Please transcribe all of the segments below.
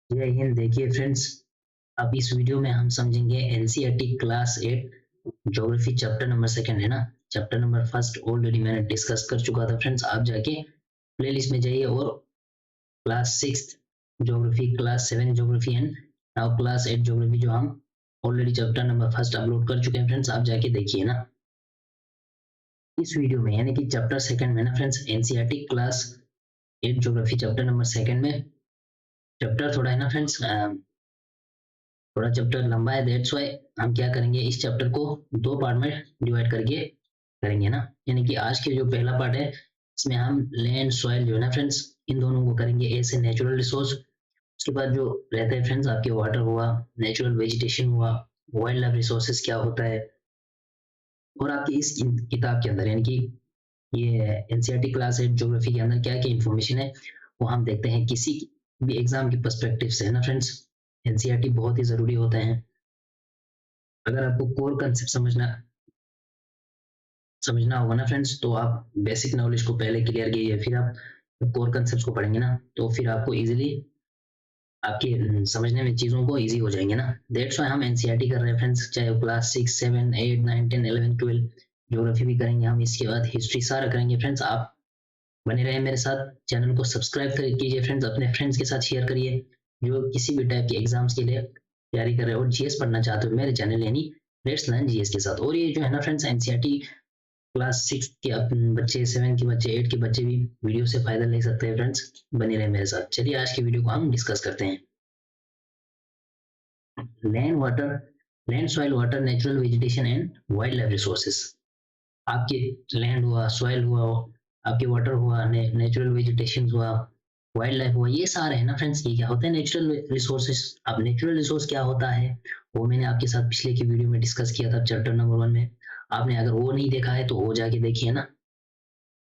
जय हिंद। देखिए फ्रेंड्स, अब इस वीडियो में हम समझेंगे NCERT class 8 geography chapter number second है ना। चैप्टर नंबर फर्स्ट ऑलरेडी मैंने डिस्कस कर चुका था फ्रेंड्स। आप जाके प्लेलिस्ट में जाइए और class 6 geography, class 7 geography and now class 8 geography जो हम already chapter number first upload कर चुके हैं फ्रेंड्स। आप जाके देखिए ना इस वीडियो में, यानी कि चैप्टर सेकंड में ना friends, NCERT class 8 geography chapter number second में चैप्टर थोड़ा है ना फ्रेंड्स, थोड़ा चैप्टर लंबा है। दैट्स वाई हम क्या करेंगे, इस चैप्टर को दो पार्ट में डिवाइड करके करेंगे ना। यानी कि आज के जो पहला पार्ट है इसमें हम लैंड सॉइल जो है ना फ्रेंड्स, इन दोनों को करेंगे ऐसे नेचुरल रिसोर्स। उसके बाद जो रहते हैं फ्रेंड्स आपके वाटर हुआ, नेचुरल वेजिटेशन हुआ, वाइल्ड लाइफ रिसोर्सेज क्या होता है, और आपकी इस किताब के अंदर यानी कि ये एनसीईआरटी क्लास 8 ज्योग्राफी के अंदर क्या क्या इन्फॉर्मेशन है वो हम देखते हैं किसी भी एग्जाम के पर्सपेक्टिव से, है ना फ्रेंड्स। एनसीईआरटी बहुत ही जरूरी होता है। अगर आपको कोर कंसेप्ट समझना होगा ना फ्रेंड्स, तो आप बेसिक नॉलेज को पहले क्लियर कीजिए, फिर आप कोर कंसेप्ट को पढ़ेंगे ना तो फिर आपको इजीली आपके समझने में चीज़ों को इजी हो जाएंगे ना। दैट्स व्हाई हम एनसीईआरटी कर रहे हैं फ्रेंड्स, चाहे वो क्लास 6 7 8 9 10 11 12 ज्योग्राफी भी करेंगे हम, इसके बाद हिस्ट्री सारा करेंगे फ्रेंड्स। आप बने रहे मेरे साथ, चैनल को सब्सक्राइब कीजिए फ्रेंड्स, अपने फ्रेंड्स के साथ शेयर करिए जो किसी भी टाइप के एग्जाम्स के लिए तैयारी कर रहे हो और जीएस पढ़ना चाहते हो मेरे चैनल यानी लेट्स लर्न जीएस के साथ। और ये जो है ना फ्रेंड्स, एनसीईआरटी क्लास 6 के बच्चे, 7 के बच्चे, 8 के बच्चे भी वीडियो से फायदा ले सकते हैं फ्रेंड्स। बने रहे मेरे साथ। चलिए आज की वीडियो को हम डिस्कस करते हैं। Land water, land soil water natural vegetation and wild life resources. आपके लैंड हुआ, सॉइल हुआ, आपके वाटर हुआ, नेचुरल वेजिटेशन हुआ, वाइल्ड लाइफ हुआ, ये सारे है ना फ्रेंड्स, ये क्या होते हैं नेचुरल रिसोर्सेस। अब नेचुरल रिसोर्स क्या होता है वो मैंने आपके साथ पिछले की वीडियो में डिस्कस किया था चैप्टर नंबर 1 में। आपने अगर वो नहीं देखा है तो वो जाके देखिए ना।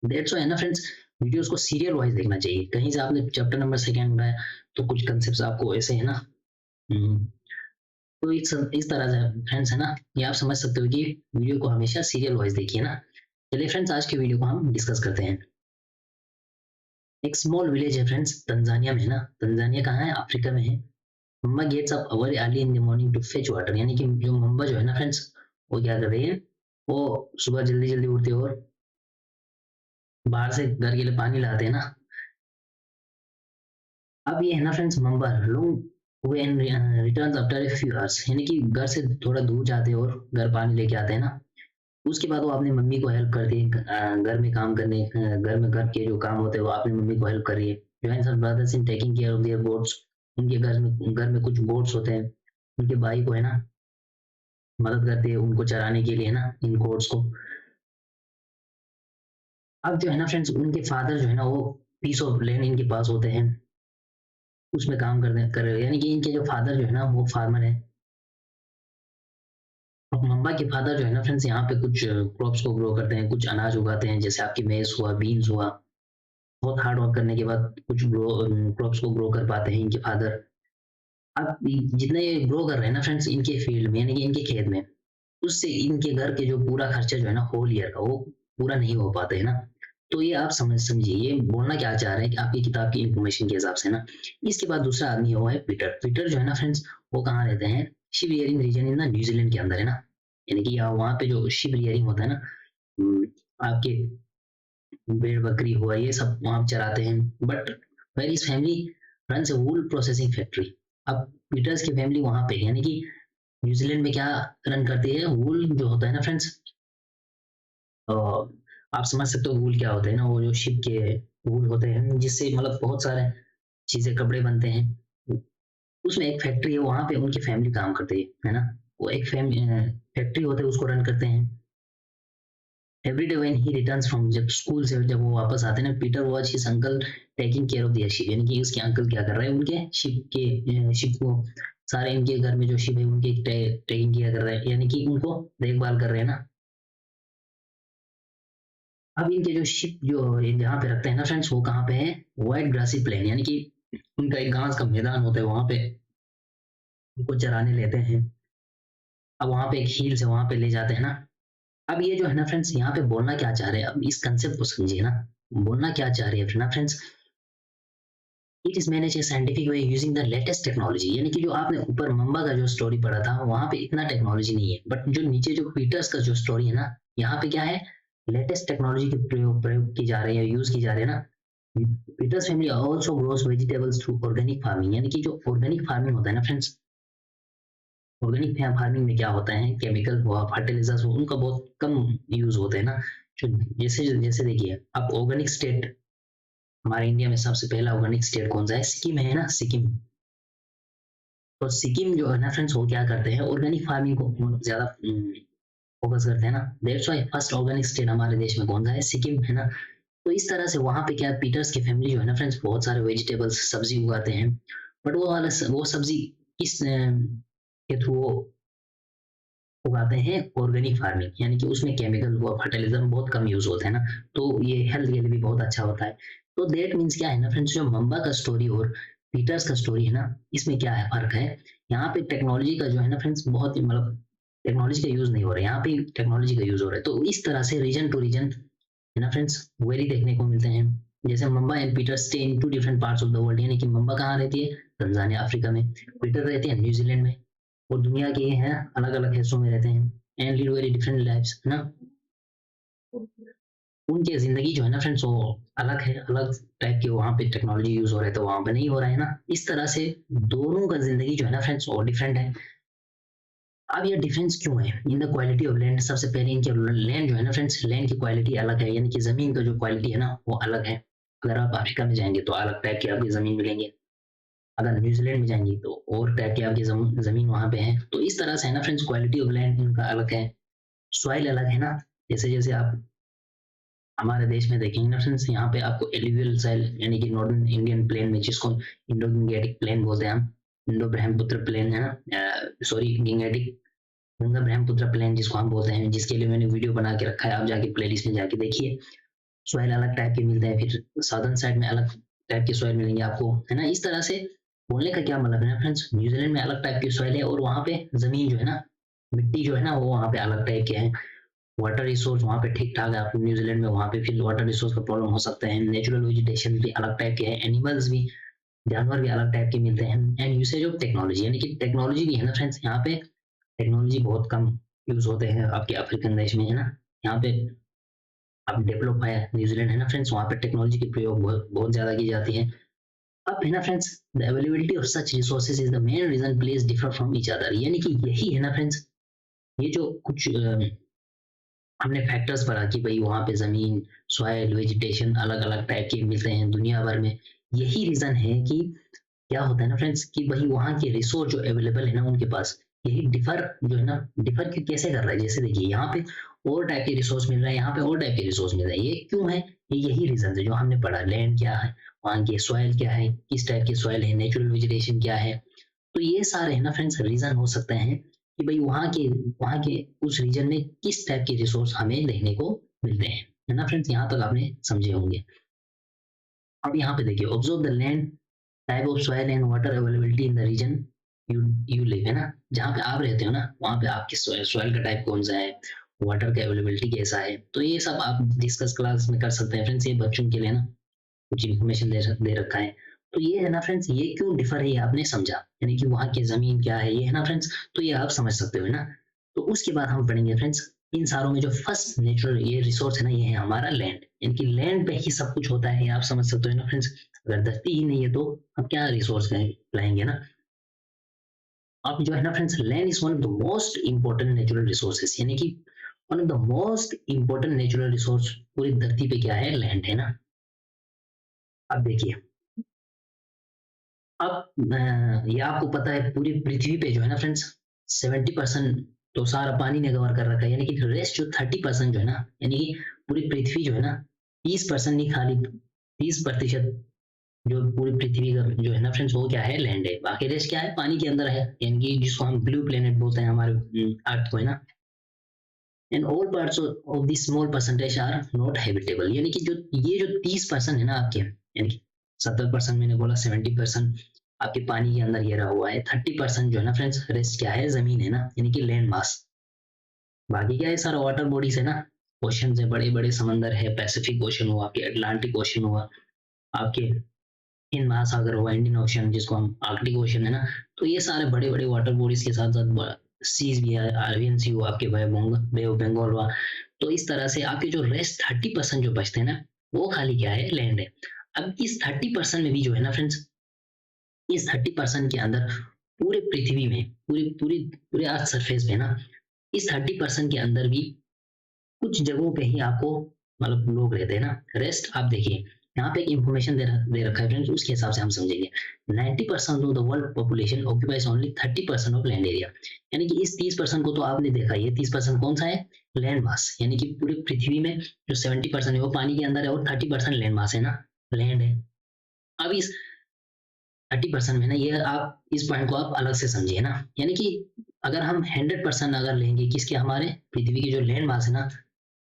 दैट्स व्हाई ना फ्रेंड्स, वीडियोस को सीरियल वाइज देखना चाहिए। कहीं से आपने चैप्टर नंबर सेकंड उठाया तो कुछ कंसेप्ट आपको ऐसे है ना, हम्म, तो इस तरह से फ्रेंड्स है ना, ये आप समझ सकते हो कि वीडियो को हमेशा सीरियल वाइज देखिए ना। चलिए फ्रेंड्स आज के वीडियो को हम डिस्कस करते हैं। एक स्मॉल विलेज है फ्रेंड्स, तंजानिया में है ना। तंजानिया कहाँ है? अफ्रीका में है। Mama gets up very early in the morning to fetch water, यानी कि जो मम्मा जो है ना फ्रेंड्स, वो क्या कर रही है, वो सुबह जल्दी जल्दी उठती है और बाहर से घर के लिए पानी लाते हैं ना। अब ये है ना फ्रेंड्स, मंबर लोग वे returns after a few hours, यानी कि घर से थोड़ा दूर जाते हैं और घर पानी लेके आते हैं ना। उसके बाद वो अपनी मम्मी को हेल्प करती है, घर में काम करने, घर में घर के जो काम होते हैं वो अपनी मम्मी को हेल्प कर रही है। Joins her brothers in taking care of their goats, उनके घर में कुछ गोट्स होते हैं, उनके भाई को है ना मदद करती है उनको चराने के लिए, है ना, इन गोट्स को। अब जो है ना फ्रेंड्स, उनके फादर जो है ना वो पीस ऑफ लैंड इनके पास होते हैं, उसमें काम कर रहे हैं, यानी कि इनके जो फादर जो है ना वो फार्मर है। अब मम्मा के फादर जो है ना फ्रेंड्स, यहाँ पे कुछ क्रॉप्स को ग्रो करते हैं, कुछ अनाज उगाते हैं, जैसे आपकी मेज हुआ, बीन्स हुआ। बहुत हार्ड वर्क करने के बाद कुछ क्रॉप्स को ग्रो कर पाते हैं इनके फादर। अब जितने ये ग्रो कर रहे हैं ना फ्रेंड्स इनके फील्ड में, यानी कि इनके खेत में, उससे इनके घर के जो पूरा खर्चा जो है ना होल ईयर का वो पूरा नहीं हो पाते है ना। तो ये आप समझिए ये बोलना क्या चाह रहे हैं कि आपकी किताब की इंफॉर्मेशन के हिसाब से ना। इसके बाद दूसरा आदमी है वो है पीटर। पीटर जो है ना फ्रेंड्स, वो कहाँ रहते हैं? शिप रियरिंग रीजन इन ना, न्यूजीलैंड के अंदर है ना। यानी कि वहाँ पे जो शिप रियरिंग होता है ना, आपके भेड़ बकरी हुआ ये सब वहां चराते हैं। But where is family run a wool processing factory. अब पीटर्स की फैमिली वहां पे, यानी कि न्यूजीलैंड में क्या रन करती है, वूल जो होता है ना फ्रेंड्स, आप समझ सकते हो वूल क्या होता है ना, वो जो शिप के वूल होते हैं जिससे मतलब बहुत सारे चीजें कपड़े बनते हैं। उसमें एक फैक्ट्री है वहां पे उनकी फैमिली काम करती है ना। वो एक फैक्ट्री होते है उसको रन करते हैं। Every day when he returns from, जब स्कूल से जब वो वापस आते हैं ना, Peter watch his uncle taking care of their ship, यानी कि उसके अंकल क्या कर रहे हैं उनके शिप को, सारे इनके घर में जो शिप है उनकी टेकिंग केयर कर रहे हैं, यानी कि उनको देखभाल कर रहे हैं ना। अब इनके जो शिप जो जहाँ पे रखते हैं ना फ्रेंड्स, वो कहाँ पे है? वाइट ग्रासी प्लेन, यानी कि उनका एक घास का मैदान होता है, वहां पे उनको चराने लेते हैं। अब वहां पे एक हील्स है, वहां पे ले जाते हैं ना। अब ये जो है ना फ्रेंड्स, यहाँ पे बोलना क्या चाह रहे हैं, अब इस कंसेप्ट को समझिए ना। बोलना क्या चाह रहे हैं ना friends, it is manage A scientific way using the latest technology. यानी कि जो आपने ऊपर मंबा का जो स्टोरी पढ़ा था वहां पे इतना टेक्नोलॉजी नहीं है, बट जो नीचे जो पीटर्स का जो स्टोरी है ना, यहाँ पे क्या है, लेटेस्ट टेक्नोलॉजी के प्रयोग की जा रही है, यूज की जा रही है ना। Peter's family also grows vegetables through organic farming. यानी कि जो ऑर्गेनिक फार्मिंग होता है ना फ्रेंड्स, ऑर्गेनिक फार्मिंग में क्या होता है, केमिकल हुआ, फर्टिलाइजर्स हुआ, उनका बहुत कम यूज होता है ना। जो जैसे जैसे देखिए आप, ऑर्गेनिक स्टेट हमारे इंडिया में सबसे पहला ऑर्गेनिक स्टेट कौन सा है, सिक्किम है ना, सिक्किम। तो सिक्किम जो है ना फ्रेंड्स, वो क्या करते हैं, ऑर्गेनिक फार्मिंग को ज्यादा फोकस करते हैं ना। That's why first organic state हमारे देश में कौन सा है, सिक्किम है ना। तो इस तरह से वहां पे क्या, पीटर्स की फैमिली जो है ना फ्रेंड्स, बहुत सारे वेजिटेबल्स सब्जी उगाते हैं। बट वो वाला वो सब्जी किस के थ्रू उगाते हैं, ऑर्गेनिक फार्मिंग, यानी कि उसमें केमिकल व फर्टिलाइजर बहुत कम यूज होते हैं ना। तो ये हेल्थ के लिए भी बहुत अच्छा होता है। तो देट मीन्स क्या है ना फ्रेंड्स, जो मंबा का स्टोरी और पीटर्स का स्टोरी है ना, इसमें क्या है, फर्क है। यहाँ पे टेक्नोलॉजी का जो है ना फ्रेंड्स, बहुत ही मतलब टेक्नोलॉजी का यूज नहीं हो रहा है, यहाँ पे टेक्नोलॉजी का यूज हो रहा है। तो इस तरह से रीजन टू रीजन है ना फ्रेंड्स, वेरी देखने को मिलते हैं। जैसे Mumba and Peter stay in two different parts of the world. यानी कि मंबा कहाँ रहती है, तंजानिया अफ्रीका में, पीटर रहते हैं न्यूजीलैंड में। और दुनिया के हैं अलग अलग हिस्सों में रहते हैं, and lead very different lifes है ना। उनकी जिंदगी जो है ना फ्रेंड्स, वो अलग है, अलग टाइप के, वहां पे टेक्नोलॉजी यूज हो रहा है तो वहां पे नहीं हो रहा है ना। इस तरह से दोनों का जिंदगी जो है ना फ्रेंड्स, वो डिफरेंट है। अब ये डिफरेंस क्यों है in the quality of land, सबसे पहले इनके लैंड जो है ना फ्रेंड्स, लैंड की क्वालिटी अलग है, यानी कि जमीन का जो क्वालिटी है ना वो अलग है। अगर आप अफ्रीका में जाएंगे तो अलग टाइप की आपकी जमीन मिलेंगे, अगर न्यूजीलैंड में जाएंगे तो और टाइप की आपकी जमीन वहां पे है। तो इस तरह से है ना फ्रेंड्स, क्वालिटी ऑफ लैंड इनका अलग है, सॉइल अलग है ना। जैसे जैसे आप हमारे देश में देखेंगे ना फ्रेंड्स, यहाँ पे आपको एलुवियल सॉइल, यानी कि नॉर्दर्न इंडियन प्लेन में, जिसको इंडो गंगेटिक प्लेन बोलते हैं हम, इंडो ब्रह्मपुत्र प्लेन है ना, sorry Gangetic, Ganga Brahmaputra plain जिसको हम बोलते हैं, जिसके लिए मैंने वीडियो बना के रखा है, आप जाके प्लेलिस्ट में जाके देखिए। सॉइल अलग टाइप के मिलते हैं, फिर साउदर्न साइड में अलग टाइप के सॉइल मिलेंगे आपको, है ना। इस तरह से बोलने का क्या मतलब है ना फ्रेंड्स, न्यूजीलैंड में अलग टाइप की सॉइल है, और वहाँ पे जमीन जो है ना, मिट्टी जो है ना, वो वहाँ पे अलग टाइप के है। वाटर रिसोर्स वहाँ पे ठीक ठाक है, आपको न्यूजीलैंड में वहाँ पे फिर वाटर रिसोर्स का प्रॉब्लम हो सकता है। नेचुरल वेजिटेशन भी अलग टाइप के हैं, एनिमल्स भी, जानवर भी अलग टाइप के मिलते हैं। एंड यूसेज ऑफ टेक्नोलॉजी, यानी कि टेक्नोलॉजी भी है ना फ्रेंड्स, यहाँ पे टेक्नोलॉजी बहुत कम यूज होते हैं आपके अफ्रीकन देश में, है ना। यहाँ पे अब डेवलप है न्यूजीलैंड है ना फ्रेंड्स, वहाँ पे टेक्नोलॉजी की प्रयोग बहुत बहुत ज्यादा की जाती है। अब है ना friends, the availability of such resources is the main reason place differ from each other. यानी कि यही है ना फ्रेंड्स, ये जो कुछ हमने फैक्टर्स पढ़ा कि भाई वहाँ पे जमीन, सॉइल, वेजिटेशन अलग अलग टाइप के मिलते हैं दुनिया भर में। यही रीजन है कि क्या होता है ना फ्रेंड्स, कि भाई वहाँ के रिसोर्स जो अवेलेबल है ना उनके पास, यही डिफर जो है ना, डिफर कैसे कर रहा है। जैसे देखिए यहाँ पे और टाइप के रिसोर्स मिल रहा है, यहाँ पे और टाइप के रिसोर्स मिल रहा है, ये क्यों है, ये यही रीजन है जो हमने पढ़ा, लैंड क्या है, वहाँ की सॉइल क्या है, किस टाइप की सॉइल है, नेचुरल वेजिटेशन क्या है। तो ये सारे है ना फ्रेंड्स रीजन हो सकते हैं कि भाई वहाँ के उस रीजन में किस टाइप के रिसोर्स हमें देखने को मिलते हैं, है ना फ्रेंड्स। यहाँ तक आपने समझे होंगे। अब यहाँ पे देखिए, observe the land type of soil and water availability in the region you you live, है ना, जहाँ पे आप रहते हो ना, वहाँ पे आपके सॉइल का टाइप कौन सा है, वाटर का अवेलेबिलिटी कैसा है। तो ये सब आप डिस्कस क्लास में कर सकते हैं फ्रेंड्स, ये बच्चों के लिए ना कुछ इन्फॉर्मेशन दे रखा है। तो ये है ना फ्रेंड्स, ये क्यों डिफर है ये आपने समझा, यानी कि वहाँ की जमीन क्या है, ये है ना फ्रेंड्स, तो ये आप समझ सकते हो ना। तो उसके बाद हम पढ़ेंगे फ्रेंड्स, इन सारों में जो फर्स्ट नेचुरल ये रिसोर्स है ना, ये है हमारा लैंड, यानी कि लैंड पे ही सब कुछ होता है, ये आप समझ सकते हो ना फ्रेंड्स। अगर धरती ही नहीं है तो हम क्या रिसोर्स लाएंगे ना। अब जो है ना friends, land is one of the most important natural resources, यानी कि one of the most important natural resource पूरी धरती पे क्या है, लैंड है ना। अब देखिए, अब ये आपको पता है पूरी पृथ्वी पे जो है ना फ्रेंड्स, 70% तो सारा पानी ने कवर कर रखा है, यानी कि रेस्ट जो 30% जो है ना, यानी कि पूरी पृथ्वी जो है ना, 30% नहीं, खाली 30% जो पूरी पृथ्वी का जो है ना फ्रेंड्स, वो क्या है, लैंड है। बाकी रेस्ट क्या है, पानी के अंदर है, यानी कि जिसको हम ब्लू प्लेनेट बोलते हैं, हमारे अर्थ को, है ना। And all parts of this small percentage are not habitable, यानी कि जो ये जो 30% है ना आपके, यानी कि 70% मैंने बोला, 70% आपके पानी के अंदर घेरा हुआ है, 30% जो है ना फ्रेंड्स, रेस्ट क्या है, जमीन है ना, यानी कि लैंड मास। बाकी क्या है, सारा वाटर बॉडीज है ना, ओशन है, बड़े बड़े समंदर है, पैसिफिक ओशन हुआ, आपके अटलांटिक ओशन हुआ, आपके हिंद महासागर हुआ, इंडियन ओशन जिसको हम आर्कटिक ओशन है ना, तो ये सारे बड़े बड़े वाटर बॉडीज के साथ साथ सीज भी है, अरेबियन सी हुआ, आपके बे ऑफ बंगाल हुआ। तो इस तरह से आपके जो रेस्ट 30% जो बचते हैं ना, वो खाली क्या है, लैंड है। अब इस 30% में भी जो है ना फ्रेंड्स, इस 30% के अंदर पूरे पृथ्वी में, पूरी पूरी पूरे अर्थ सरफेस पे ना, इस 30% के अंदर भी कुछ जगहों पे ही आपको मतलब लोग रहते हैं ना। रेस्ट आप देखिए, यहाँ पे एक इंफॉर्मेशन दे रखा है फ्रेंड्स, उसके हिसाब से हम समझेंगे। 90% of the world population occupies only 30% of land area. यानी कि इस 30% को तो आपने देखा, ये 30% कौन सा है, लैंड मास। यानी कि पूरी पृथ्वी में जो 70% है वो पानी के अंदर है, और 30% लैंड मास है ना, लैंड है। अब इस 30% में ना, ये आप इस पॉइंट को आप अलग से समझिए ना। यानी कि अगर हम 100% अगर लेंगे किसके, हमारे पृथ्वी की जो लैंड मास है ना,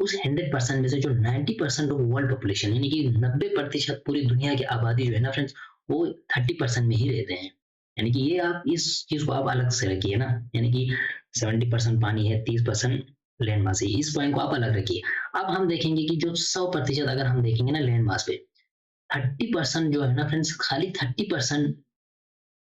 उस 100% में से जो 90% ऑफ वर्ल्ड पॉपुलेशन, यानी कि 90% पूरी दुनिया की आबादी जो है ना फ्रेंड्स, वो 30% में ही रहते हैं। यानी कि ये आप इस चीज को आप अलग से रखिए ना। यानी कि 70% पानी है, 30% लैंड मास है, इस पॉइंट को आप अलग रखिए। अब हम देखेंगे कि जो 100% अगर हम देखेंगे ना लैंड मास पे, 30% जो है ना फ्रेंड्स, खाली 30%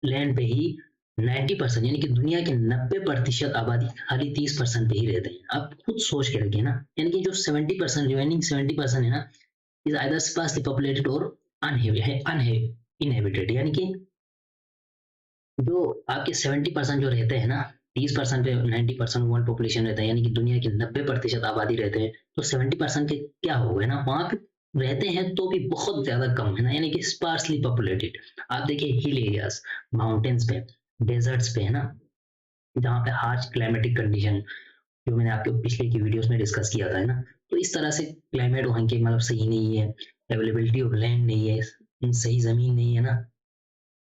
लैंड पे ही 90%, यानी कि दुनिया के 90% आबादी खाली 30% पे ही रहते हैं। आप खुद सोच के रखिए ना। यानी कि जो 70%, रिमेनिंग 70% है ना, इज आइदर स्पार्सली पॉपुलेटेड और इनहेबिटेड। यानी कि जो आपके 70% जो रहते हैं ना, 30% पे 90% वर्ल्ड पॉपुलेशन रहता है, यानी कि दुनिया की 90% आबादी रहते हैं, तो 70% के क्या हो गए ना, वहां पे रहते हैं तो भी बहुत ज्यादा कम है ना, यानी कि स्पार्सली पॉपुलेटेड। आप देखिए हिल एरियाज, माउंटेन्स पे, डेजर्ट्स पे है ना, जहाँ पे हार्श क्लाइमेटिक कंडीशन, जो मैंने आपके पिछले की वीडियोस में डिस्कस किया था है ना, तो इस तरह से क्लाइमेट वहाँ के मतलब सही नहीं है, अवेलेबिलिटी ऑफ लैंड नहीं है, सही जमीन नहीं है ना,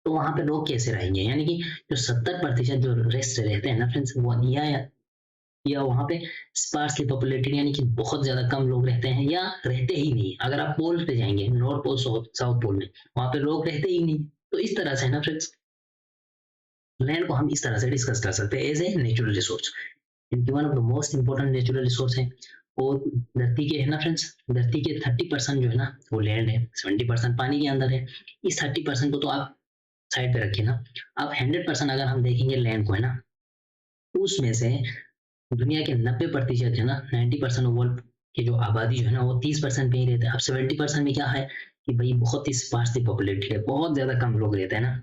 तो वहां पे लोग कैसे रहेंगे। यानी कि जो 70% जो रेस्ट रहते हैं ना फ्रेंड्स, वो या वहां पे स्पार्सली पॉपुलेटेड, यानी कि बहुत ज्यादा कम लोग रहते हैं, या रहते ही नहीं। अगर आप पोल पे जाएंगे, नॉर्थ पोल, साउथ पोल में, वहां पे लोग रहते ही नहीं। तो इस तरह से है ना फ्रेंड्स, लैंड को हम इस तरह से डिस्कस कर सकते हैं एज ए नेचुरल रिसोर्स, क्योंकि one of the most important natural resource है। और धरती के है ना फ्रेंड्स, धरती के 30% जो है ना वो लैंड है, 70% पानी के अंदर है। इस 30% को तो आप साइड पे रखिए ना। अब 100% अगर हम देखेंगे लैंड को है ना, तो उसमें से दुनिया के 90% है ना, 90% वर्ल्ड की जो आबादी जो है ना, वो 30% पे ही रहते हैं। अब 70% में क्या है कि भाई बहुत ही स्पार्सली पॉपुलेटेड है, बहुत ज्यादा कम लोग रहते हैं ना,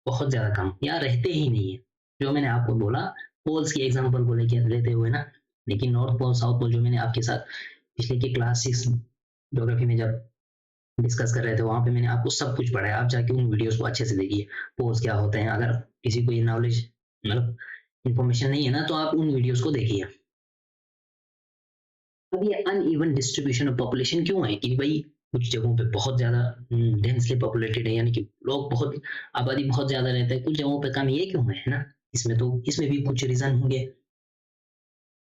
बहुत ज्यादा कम, या रहते ही नहीं है। जो मैंने आपको बोला, पोल्स की एग्जांपल को लेके लेते हुए ना, लेकिन नॉर्थ पोल साउथ पोल जो मैंने आपके साथ पिछले की क्लास 6 ज्योग्राफी में जब डिस्कस कर रहे थे, वहां पे मैंने आपको सब कुछ पढ़ाया। आप जाके उन वीडियोस को अच्छे से देखिए, पोल्स क्या होते हैं। अगर किसी को ये नॉलेज मतलब इन्फॉर्मेशन नहीं है ना, तो आप उन वीडियोस को देखिए। अब ये अनइवन डिस्ट्रीब्यूशन ऑफ पॉपुलेशन क्यों है कि भाई कुछ जगहों पे बहुत ज्यादा डेंसली पॉपुलेटेड है, यानी कि लोग बहुत, आबादी बहुत ज्यादा रहते हैं, कुछ जगहों पे कम, ये क्यों है ना। इसमें तो इसमें भी कुछ रीजन होंगे।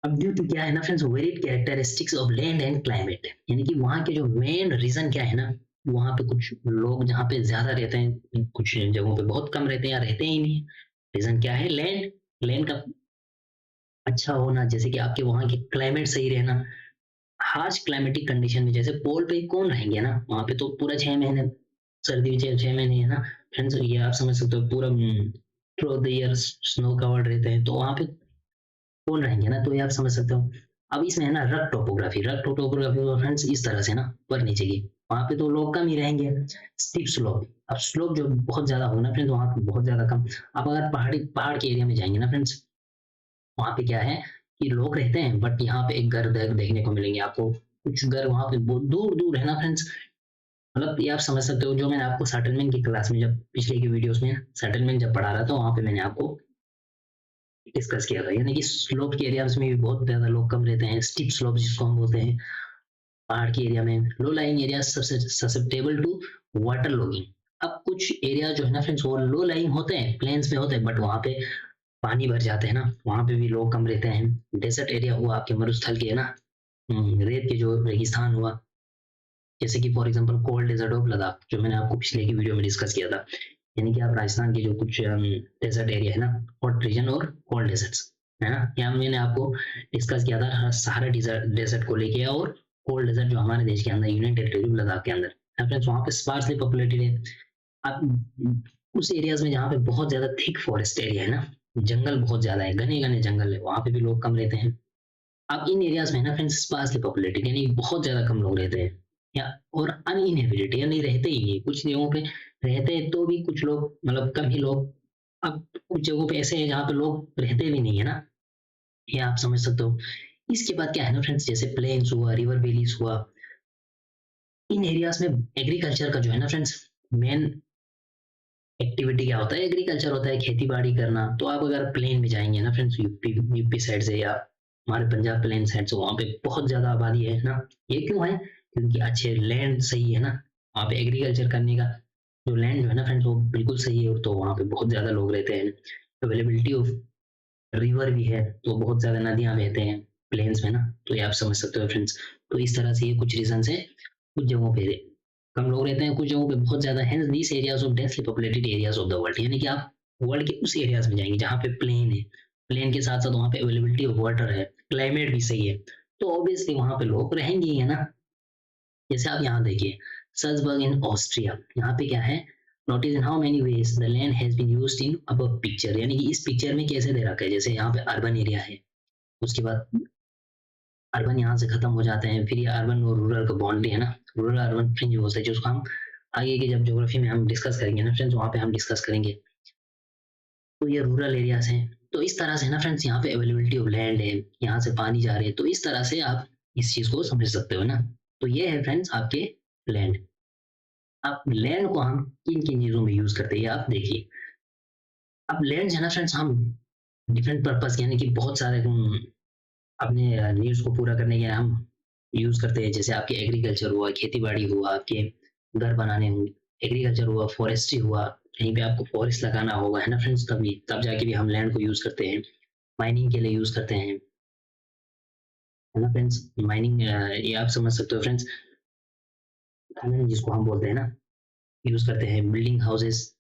अब ड्यू टू क्या है ना friends, varied characteristics of land and climate, यानी कि वहाँ के जो मेन रीजन क्या है ना, वहाँ पे कुछ लोग जहाँ पे ज्यादा रहते हैं, कुछ जगहों पे बहुत कम रहते हैं या रहते ही नहीं। रीजन क्या है, लैंड, लैंड का अच्छा होना, जैसे कि आपके वहाँ की क्लाइमेट सही रहना। हार्श क्लाइमेटिक कंडीशन में, जैसे पोल पे कौन रहेंगे ना, वहाँ पे तो पूरा 6 महीने सर्दी, 6 महीने है ना फ्रेंड्स, ये आप समझ सकते हो, पूरा through the year snow covered रहते हैं, तो वहाँ पे कौन रहेंगे ना, तो ये आप समझ सकते हो। अब इसमें है ना रक टोपोग्राफी, रक टोपोग्राफी फ्रेंड्स इस तरह से ना, ऊपर नीचे की, वहाँ पे तो लोग कम ही रहेंगे। स्टीप स्लोप, अब स्लोप जो बहुत ज्यादा होगा ना फ्रेंड्स, वहाँ पे बहुत ज्यादा कम। अब अगर पहाड़ के एरिया में जाएंगे ना फ्रेंड्स, वहाँ पे क्या है कि लोग रहते हैं, बट यहाँ पे एक घर देखने को मिलेंगे आपको, कुछ घर वहाँ पे बहुत दूर दूर है ना फ्रेंड्स। मतलब ये आप समझ सकते हो, जो मैंने आपको सेटलमेंट की क्लास में, जब पिछले की वीडियोस में सेटलमेंट जब पढ़ा रहा था, वहाँ पे मैंने आपको डिस्कस किया था। यानी कि स्लोप के एरियाज में भी बहुत ज्यादा लोग कम रहते हैं, स्टीप स्लोप जिसको हम बोलते हैं। पहाड़ के एरिया में, low lying area susceptible to water logging. अब कुछ एरिया जो है ना फ्रेंड्स, वो लो लाइंग होते हैं, प्लेन्स पे होते हैं, बट वहाँ पे पानी भर जाते हैं ना, वहाँ पे भी लोग कम रहते हैं। डेजर्ट एरिया हुआ आपके मरुस्थल के है ना, रेत के जो रेगिस्तान हुआ, जैसे कि for example cold desert of Ladakh, जो मैंने आपको पिछले की वीडियो में डिस्कस किया था। यानी कि आप राजस्थान के जो कुछ डेजर्ट एरिया है ना, हॉट रीजन और कोल्ड डेजर्ट्स है ना, यहाँ मैंने आपको डिस्कस किया था सहारा डेजर्ट को लेके, और कोल्ड डेजर्ट जो हमारे देश के अंदर यूनियन टेरिटरी लद्दाख के अंदर फ्रेंड्स, वहाँ पे स्पार्सली पॉपुलेटेड है। आप उस एरियाज में जहाँ पे बहुत ज्यादा थिक फॉरेस्ट एरिया है ना, जंगल बहुत ज्यादा है, घने घने जंगल है, वहां पे भी लोग कम रहते हैं। अब इन एरियाज में ना फ्रेंड्स स्पार्सली पॉपुलेटेड यानी बहुत ज्यादा कम लोग रहते हैं, या और अनइनहेबिटेड यानी रहते ही नहीं, कुछ जगहों पे रहते हैं तो भी कुछ लोग मतलब कम ही लोग। अब कुछ जगहों पे ऐसे हैं जहाँ पे लोग रहते भी नहीं है ना, ये आप समझ सकते हो। इसके बाद क्या है ना फ्रेंड्स, जैसे प्लेन्स हुआ, रिवर वैलीज हुआ, इन एरियाज में एग्रीकल्चर का जो है ना फ्रेंड्स मेन एक्टिविटी क्या होता है, एग्रीकल्चर होता है, खेती बाड़ी करना। तो आप अगर प्लेन में जाएंगे ना फ्रेंड्स, यूपी यूपी साइड से या हमारे पंजाब प्लेन साइड से, वहाँ पे बहुत ज्यादा आबादी है ना। ये क्यों है? क्योंकि अच्छे लैंड सही है ना, वहाँ पे एग्रीकल्चर करने का जो लैंड जो है ना फ्रेंड्स वो बिल्कुल सही है, और तो वहाँ पे बहुत ज्यादा लोग रहते हैं। अवेलेबिलिटी ऑफ रिवर भी है, तो बहुत ज्यादा नदियां बहते हैं प्लेन्स में ना, तो ये आप समझ सकते हो फ्रेंड्स। तो इस तरह से ये कुछ रीजन है। कुछ जगहों पे कम लोग रहते हैं, कुछ जगहों पे बहुत ज्यादा है। These areas of densely populated areas of the world, यानी कि आप वर्ल्ड के उस एरियाज में जाएंगे जहाँ पे प्लेन है, प्लेन के साथ साथ वहाँ पे अवेलेबिलिटी ऑफ वाटर है, क्लाइमेट भी सही है, तो ऑब्वियसली वहाँ पे लोग रहेंगे ही है ना। जैसे आप यहाँ देखिए, सल्जबर्ग इन ऑस्ट्रिया, यहाँ पे क्या है, notice in how many ways the land has been used in above picture, यानी कि इस पिक्चर में कैसे दे रखा है। जैसे यहाँ पे अर्बन एरिया है, उसके बाद अर्बन यहाँ से खत्म हो जाते हैं, फिर ये अर्बन और रूरल का बाउंड्री है ना, रूरल अर्बन फ्रिंज बोलते हैं, जिसको हम आगे के जब ज्योग्राफी में हम डिस्कस करेंगे ना फ्रेंड्स, वहाँ पे हम डिस्कस करेंगे। तो ये रूरल एरियाज हैं। तो इस तरह से ना फ्रेंड्स यहाँ पे अवेलेबिलिटी ऑफ लैंड है, यहाँ से पानी जा रहे हैं, तो इस तरह से आप इस चीज को समझ सकते हो ना। तो ये है फ्रेंड्स आपके लैंड। अब लैंड को हम किन किन चीजों में यूज करते हैं आप देखिए। अब लैंड है ना फ्रेंड्स हम डिफरेंट पर्पज यानी कि बहुत सारे अपने नीड्स को पूरा करने के लिए हम यूज करते हैं। जैसे आपके एग्रीकल्चर हुआ, खेती बाड़ी हुआ, आपके घर बनाने हुए, एग्रीकल्चर हुआ, फॉरेस्ट्री हुआ, कहीं पे आपको फॉरेस्ट लगाना होगा है ना फ्रेंड्स, तभी तब जाके भी हम लैंड को यूज करते हैं। माइनिंग के लिए यूज करते हैं, है ना फ्रेंड्स। माइनिंग ये आप समझ सकते हो फ्रेंड्स, खनन जिसको हम बोलते हैं ना, यूज करते हैं। बिल्डिंग हाउसेस,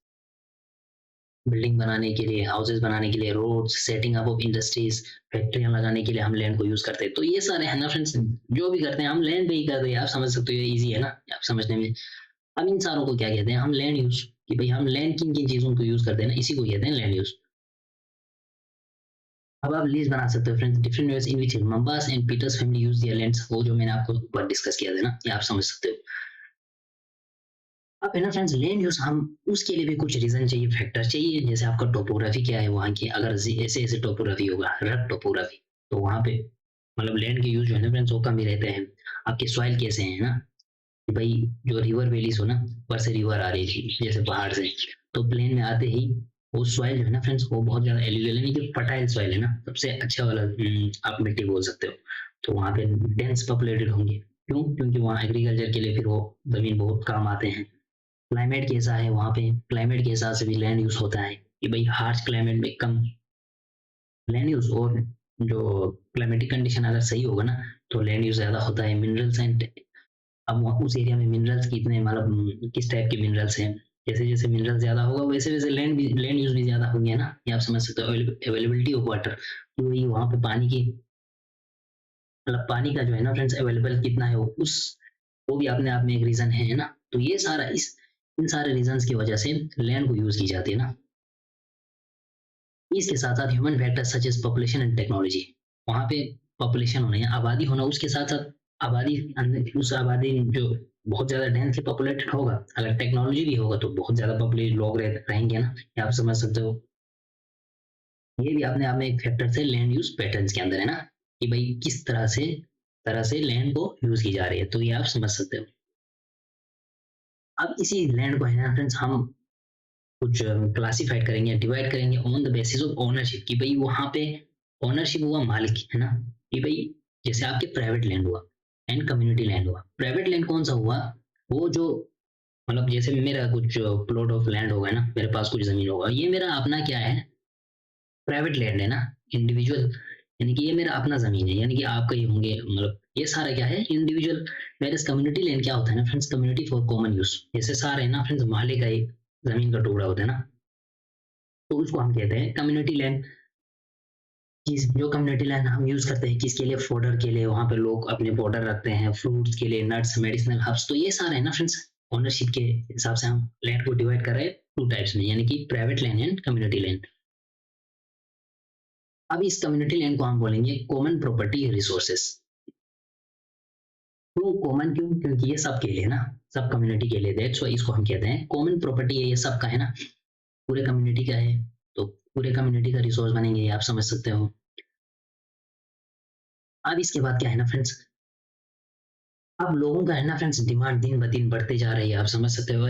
बिल्डिंग बनाने के लिए, हाउसेस बनाने के लिए, roads, setting up of industries, फैक्ट्रियां लगाने के लिए हम लैंड को यूज करते हैं। तो ये सारे है ना फ्रेंड्स, जो भी करते हैं हम लैंड पे ही करते हैं, आप समझ सकते हो, ये इजी है ना आप समझने में। अब इन सारों को क्या कहते हैं, हम लैंड यूज, कि भाई हम लैंड किन किन चीजों को यूज करते हैं ना, इसी को कहते हैं लैंड यूज। अब आप लिस्ट बना सकते हो friends, different ways in which Mumba's and Peter's family use their lands, वो जो मैंने आपको ऊपर डिस्कस किया था ना, ये आप समझ सकते हो। अब है ना फ्रेंड्स, लैंड यूज हम उसके लिए भी कुछ रीजन चाहिए, फैक्टर चाहिए। जैसे आपका टोपोग्राफी क्या है वहाँ की, अगर ऐसे ऐसे टोपोग्राफी होगा, रफ टोपोग्राफी, तो वहाँ पे मतलब लैंड के यूज जो है ना फ्रेंड्स वो कम ही रहते हैं। आपके सॉइल कैसे हैं ना, कि भाई जो रिवर वैलीज हो ना, ऊपर से रिवर आ रही थी जैसे पहाड़ से, तो प्लेन में आते ही वो सॉइल जो है ना फ्रेंड्स वो बहुत ज्यादा एल्यूवियल यानी कि फर्टाइल सॉइल है ना, सबसे अच्छा वाला आप मिट्टी बोल सकते हो। तो वहाँ पे डेंस पॉपुलेटेड होंगे, क्यों? क्योंकि वहाँ एग्रीकल्चर के लिए फिर वो जमीन बहुत काम आते हैं। क्लाइमेट कैसा है वहाँ पे, क्लाइमेट के हिसाब से भी लैंड यूज होता है, कि भाई हार्श क्लाइमेट में कम लैंड यूज, और जो क्लाइमेटिक कंडीशन अगर सही होगा ना तो लैंड यूज ज्यादा होता है। मिनरल्स एंड, अब उस एरिया में मिनरल्स कितने मतलब किस टाइप के मिनरल्स हैं, जैसे जैसे मिनरल ज्यादा होगा वैसे वैसे लैंड यूज भी ज्यादा होंगे ना, ये आप समझ सकते हो। अवेलेबिलिटी ऑफ वाटर, कि वही वहाँ पे पानी की मतलब पानी का जो है ना फ्रेंड्स अवेलेबल कितना है, उस वो भी अपने आप में एक रीजन है ना। तो ये सारा इस इन सारे रीजंस की वजह से लैंड को यूज की जाती है ना। इसके साथ साथ human factor such as population and technology, वहाँ पे पॉपुलेशन होना या आबादी होना, उसके साथ साथ आबादी उस आबादी जो बहुत ज्यादा डेंसली पॉपुलेटेड होगा, अगर टेक्नोलॉजी भी होगा तो बहुत ज्यादा पॉपुलेटेड लोग रहेंगे ना, ये आप समझ सकते हो। ये भी अपने आप में एक फैक्टर है लैंड यूज पैटर्न्स के अंदर है ना, कि भाई किस तरह से लैंड को यूज की जा रही है, तो ये आप समझ सकते हो। अब इसी लैंड को है ना फ्रेंड्स हम कुछ क्लासिफाइड करेंगे, डिवाइड करेंगे on the basis of ownership, कि भाई वहां पे ओनरशिप हुआ मालिक है ना, कि भाई जैसे आपके प्राइवेट लैंड हुआ एंड कम्युनिटी लैंड हुआ। प्राइवेट लैंड कौन सा हुआ, वो जो मतलब जैसे मेरा कुछ प्लॉट ऑफ लैंड होगा ना, मेरे पास कुछ जमीन होगा, ये मेरा अपना क्या है, प्राइवेट लैंड है ना, इंडिविजुअल, यानी कि ये मेरा अपना जमीन है, यानी कि आपका ही होंगे, मतलब ये सारा क्या है इंडिविजुअल। वेयर कम्युनिटी लैंड क्या होता है ना friends, community for common use, जैसे सारे है ना फ्रेंड्स मालिक का एक जमीन का टुकड़ा होता है ना, तो उसको हम कहते हैं कम्युनिटी लैंड। जो कम्युनिटी लैंड हम यूज करते हैं किसके लिए, फॉडर के लिए, वहां पे लोग अपने बॉर्डर रखते हैं, फ्रूट्स के लिए, नट्स, मेडिसिनल हर्ब्स, तो ये सारे है ना फ्रेंड्स ओनरशिप के हिसाब से हम लैंड को डिवाइड कर रहे हैं टू टाइप्स में, यानी कि private land and community land. अब इस कम्युनिटी लैंड को हम बोलेंगे कॉमन प्रॉपर्टी रिसोर्सेस। क्यों कॉमन, क्योंकि ये सबके लिए ना, सब कम्युनिटी के लिए, दैट्स व्हाई इसको हम कहते हैं कॉमन प्रॉपर्टी है, ये सबका है ना, पूरे कम्युनिटी का है, तो पूरे कम्युनिटी का रिसोर्स बनेंगे, आप समझ सकते हो। अब इसके बाद क्या है ना फ्रेंड्स, अब लोगों का है ना फ्रेंड्स डिमांड दिन ब दिन बढ़ते जा रही है, आप समझ सकते हो,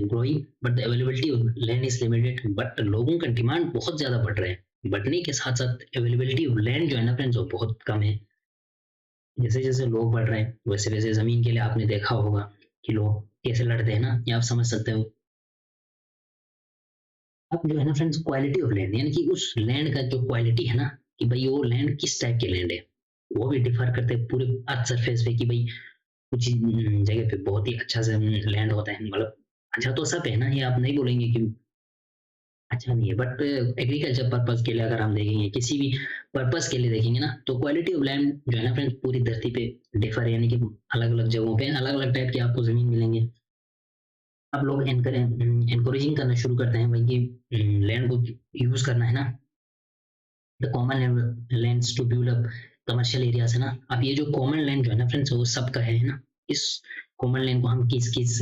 growing but the availability of land is limited. But लोगों का डिमांड बहुत ज्यादा बढ़ रहा है, बढ़ने के साथ साथ अवेलेबिलिटी ऑफ लैंड जो है ना फ्रेंड्स वो बहुत कम है। जैसे जैसे लोग बढ़ रहे हैं वैसे वैसे जमीन के लिए आपने देखा होगा कि लोग कैसे लड़ते हैं ना, ये आप समझ सकते हो। अब जो है ना फ्रेंड्स क्वालिटी ऑफ लैंड, यानी कि उस लैंड का जो क्वालिटी है ना, कि भाई वो लैंड किस टाइप के लैंड है, वो भी डिफर करते हैं पूरे अर्थ सरफेस पे, कि भाई कुछ जगह पे बहुत ही अच्छा से लैंड होता है, मतलब अच्छा तो सब है ना, ये आप नहीं बोलेंगे कि अच्छा नहीं है, बट एग्रीकल्चर पर्पज के लिए अगर हम देखेंगे, किसी भी पर्पज के लिए देखेंगे ना, तो क्वालिटी ऑफ लैंड जो है ना फ्रेंड्स पूरी धरती पे डिफर है, यानी कि अलग अलग जगहों पे अलग अलग टाइप की आपको जमीन मिलेंगे। अब लोग एनकरेजिंग करना शुरू करते हैं भाई कि लैंड को यूज करना है ना, the common lands to develop commercial area है ना। अब ये जो कॉमन लैंड जो है ना फ्रेंड्स वो सबका है ना, इस कॉमन लैंड को हम किस किस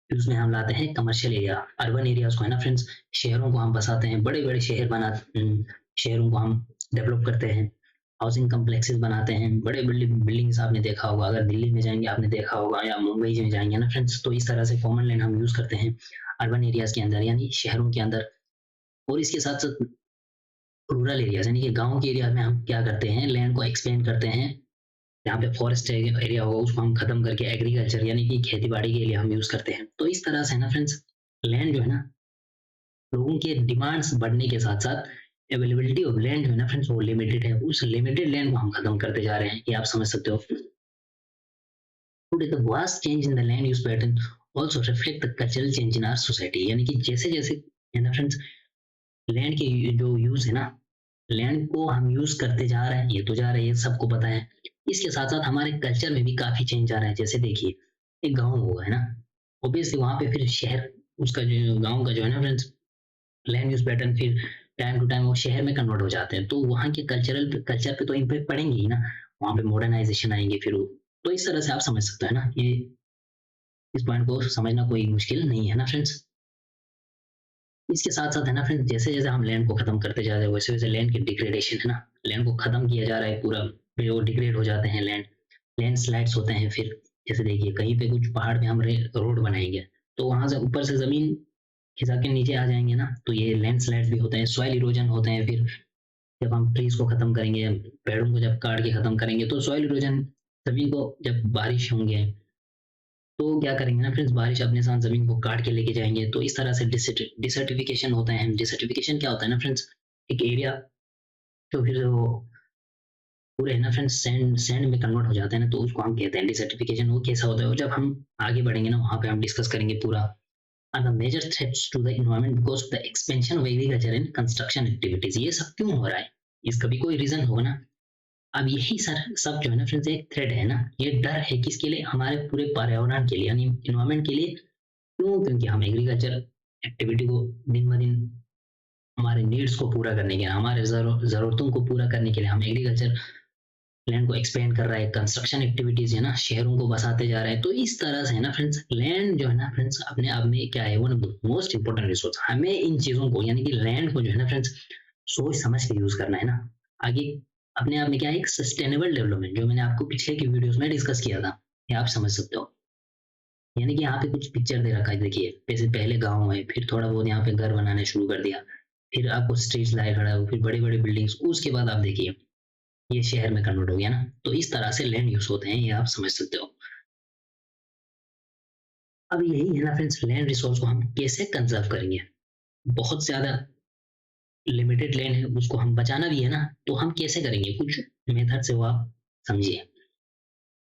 यूज में हम लाते हैं, कमर्शियल एरिया, अर्बन एरियाज को है ना फ्रेंड्स, शहरों को हम बसाते हैं, बड़े बड़े शहर शहरों को हम डेवलप करते हैं, हाउसिंग कम्प्लेक्सेस बनाते हैं, बड़े बिल्डिंग्स आपने देखा होगा, अगर दिल्ली में जाएंगे आपने देखा होगा, या मुंबई में जाएंगे ना फ्रेंड्स, तो इस तरह से कॉमन लैंड हम यूज करते हैं अर्बन एरियाज के अंदर, यानी शहरों के अंदर। और इसके साथ साथ रूरल एरियाज, यानी कि गांव के एरिया में हम क्या करते हैं, लैंड को एक्सपेंड करते हैं, जहाँ पे फॉरेस्ट एरिया होगा उसको हम खत्म करके एग्रीकल्चर यानी कि खेती बाड़ी के लिए हम यूज करते हैं। तो इस तरह से ना फ्रेंड्स लैंड जो है ना, लोगों के डिमांड्स बढ़ने के साथ साथ अवेलेबिलिटी ऑफ लैंड जो है ना फ्रेंड्स वो लिमिटेड है, उस लिमिटेड लैंड को हम खत्म करते जा रहे हैं, ये आप समझ सकते हो। Today, the vast change in the land use pattern also reflect the cultural change in our society, यानी कि जैसे जैसे है ना फ्रेंड्स लैंड के जो यूज है ना, लैंड को हम यूज करते जा रहे हैं, ये तो जा रहे हैं सबको पता है, इसके साथ साथ हमारे कल्चर में भी काफी चेंज आ रहा है। जैसे देखिए एक गांव होगा है ना, ऑब्वियसली वहां पे फिर शहर, उसका जो गांव का जो है ना फ्रेंड्स लैंड यूज पैटर्न फिर टाइम टू टाइम वो शहर में कन्वर्ट हो जाते हैं, तो वहाँ के कल्चर पे तो इम्पैक्ट पड़ेंगे ही ना, वहाँ पे मॉडर्नाइजेशन आएंगे फिर वो, तो इस तरह से आप समझ सकते हैं ना, ये इस पॉइंट को समझना कोई मुश्किल नहीं है ना फ्रेंड्स। इसके साथ साथ है ना फ्रेंड्स जैसे जैसे हम लैंड को खत्म करते जा रहे हैं वैसे वैसे लैंड की डिग्रेडेशन है ना, लैंड को खत्म किया जा रहा है पूरा, फिर वो डिग्रेड हो जाते हैं लैंड, लैंड स्लाइड्स होते हैं फिर। जैसे देखिए कहीं पे कुछ पहाड़ पे हम रोड बनाएंगे, तो वहां से ऊपर से जमीन खिसक के नीचे आ जाएंगे ना, तो ये लैंड स्लाइड्स भी होते हैं, सॉइल इरोजन होते हैं। फिर जब हम ट्रीज को खत्म करेंगे, पेड़ों को जब काट के खत्म करेंगे, तो सॉइल इरोजन, जमीन को जब बारिश होंगे तो क्या करेंगे ना फ्रेंड्स, बारिश अपने साथ जमीन को काट के लेके जाएंगे, तो इस तरह से डिसर्टिफिकेशन होता है। डिसर्टिफिकेशन क्या होता है ना फ्रेंड्स, एक एरिया जो फिर वो पूरे है ना फ्रेंड्स सैंड सैंड में कन्वर्ट हो जाता है ना, तो उसको हम कहते हैं डिसर्टिफिकेशन। वो कैसा होता है, और जब हम आगे बढ़ेंगे ना वहाँ पे हम डिस्कस करेंगे पूरा। are the major threats to the environment because of the expansion of agriculture and construction activities। ये सब क्यों हो रहा है, इसका भी कोई रीजन होगा ना। अब यही सर सब जो है ना फ्रेंड्स एक थ्रेड है ना, ये डर है किसके लिए, हमारे पूरे पर्यावरण के लिए, यानी इन्वायरमेंट के लिए। क्यों, क्योंकि हम एग्रीकल्चर एक्टिविटी को दिन ब दिन हमारे नीड्स को पूरा करने के लिए, हमारे जरूरतों को पूरा करने के लिए हम एग्रीकल्चर लैंड को एक्सपेंड कर रहा है, कंस्ट्रक्शन एक्टिविटीज है ना, शहरों को बसाते जा रहे हैं। तो इस तरह से है ना फ्रेंड्स लैंड जो है ना फ्रेंड्स अपने आप में क्या है, one of the most important resource. हमें इन चीजों को यानी कि लैंड को जो है ना फ्रेंड्स सोच समझ के यूज करना है ना। आगे अपने आप में क्या है, एक सस्टेनेबल डेवलपमेंट, जो मैंने आपको पिछले की वीडियोस में डिस्कस किया था, ये आप समझ सकते हो। यानी कि यहाँ पे कुछ पिक्चर दे रखा है, देखिए जैसे पहले गाँव है, फिर थोड़ा बहुत यहाँ पे घर बनाने शुरू कर दिया, फिर आपको स्ट्रीट लाइट खड़ा हो, फिर बड़ी बड़ी बिल्डिंग्स, उसके बाद आप देखिए ये शहर में कन्वर्ट हो गया ना। तो इस तरह से लैंड यूज होते हैं, ये आप समझ सकते हो। अब यही है ना फ्रेंड्स, लैंड रिसोर्स को हम कैसे कंजर्व करेंगे, बहुत ज्यादा लिमिटेड लैंड है, उसको हम बचाना भी है ना, तो हम कैसे करेंगे, कुछ मेथड से वो आप समझिए।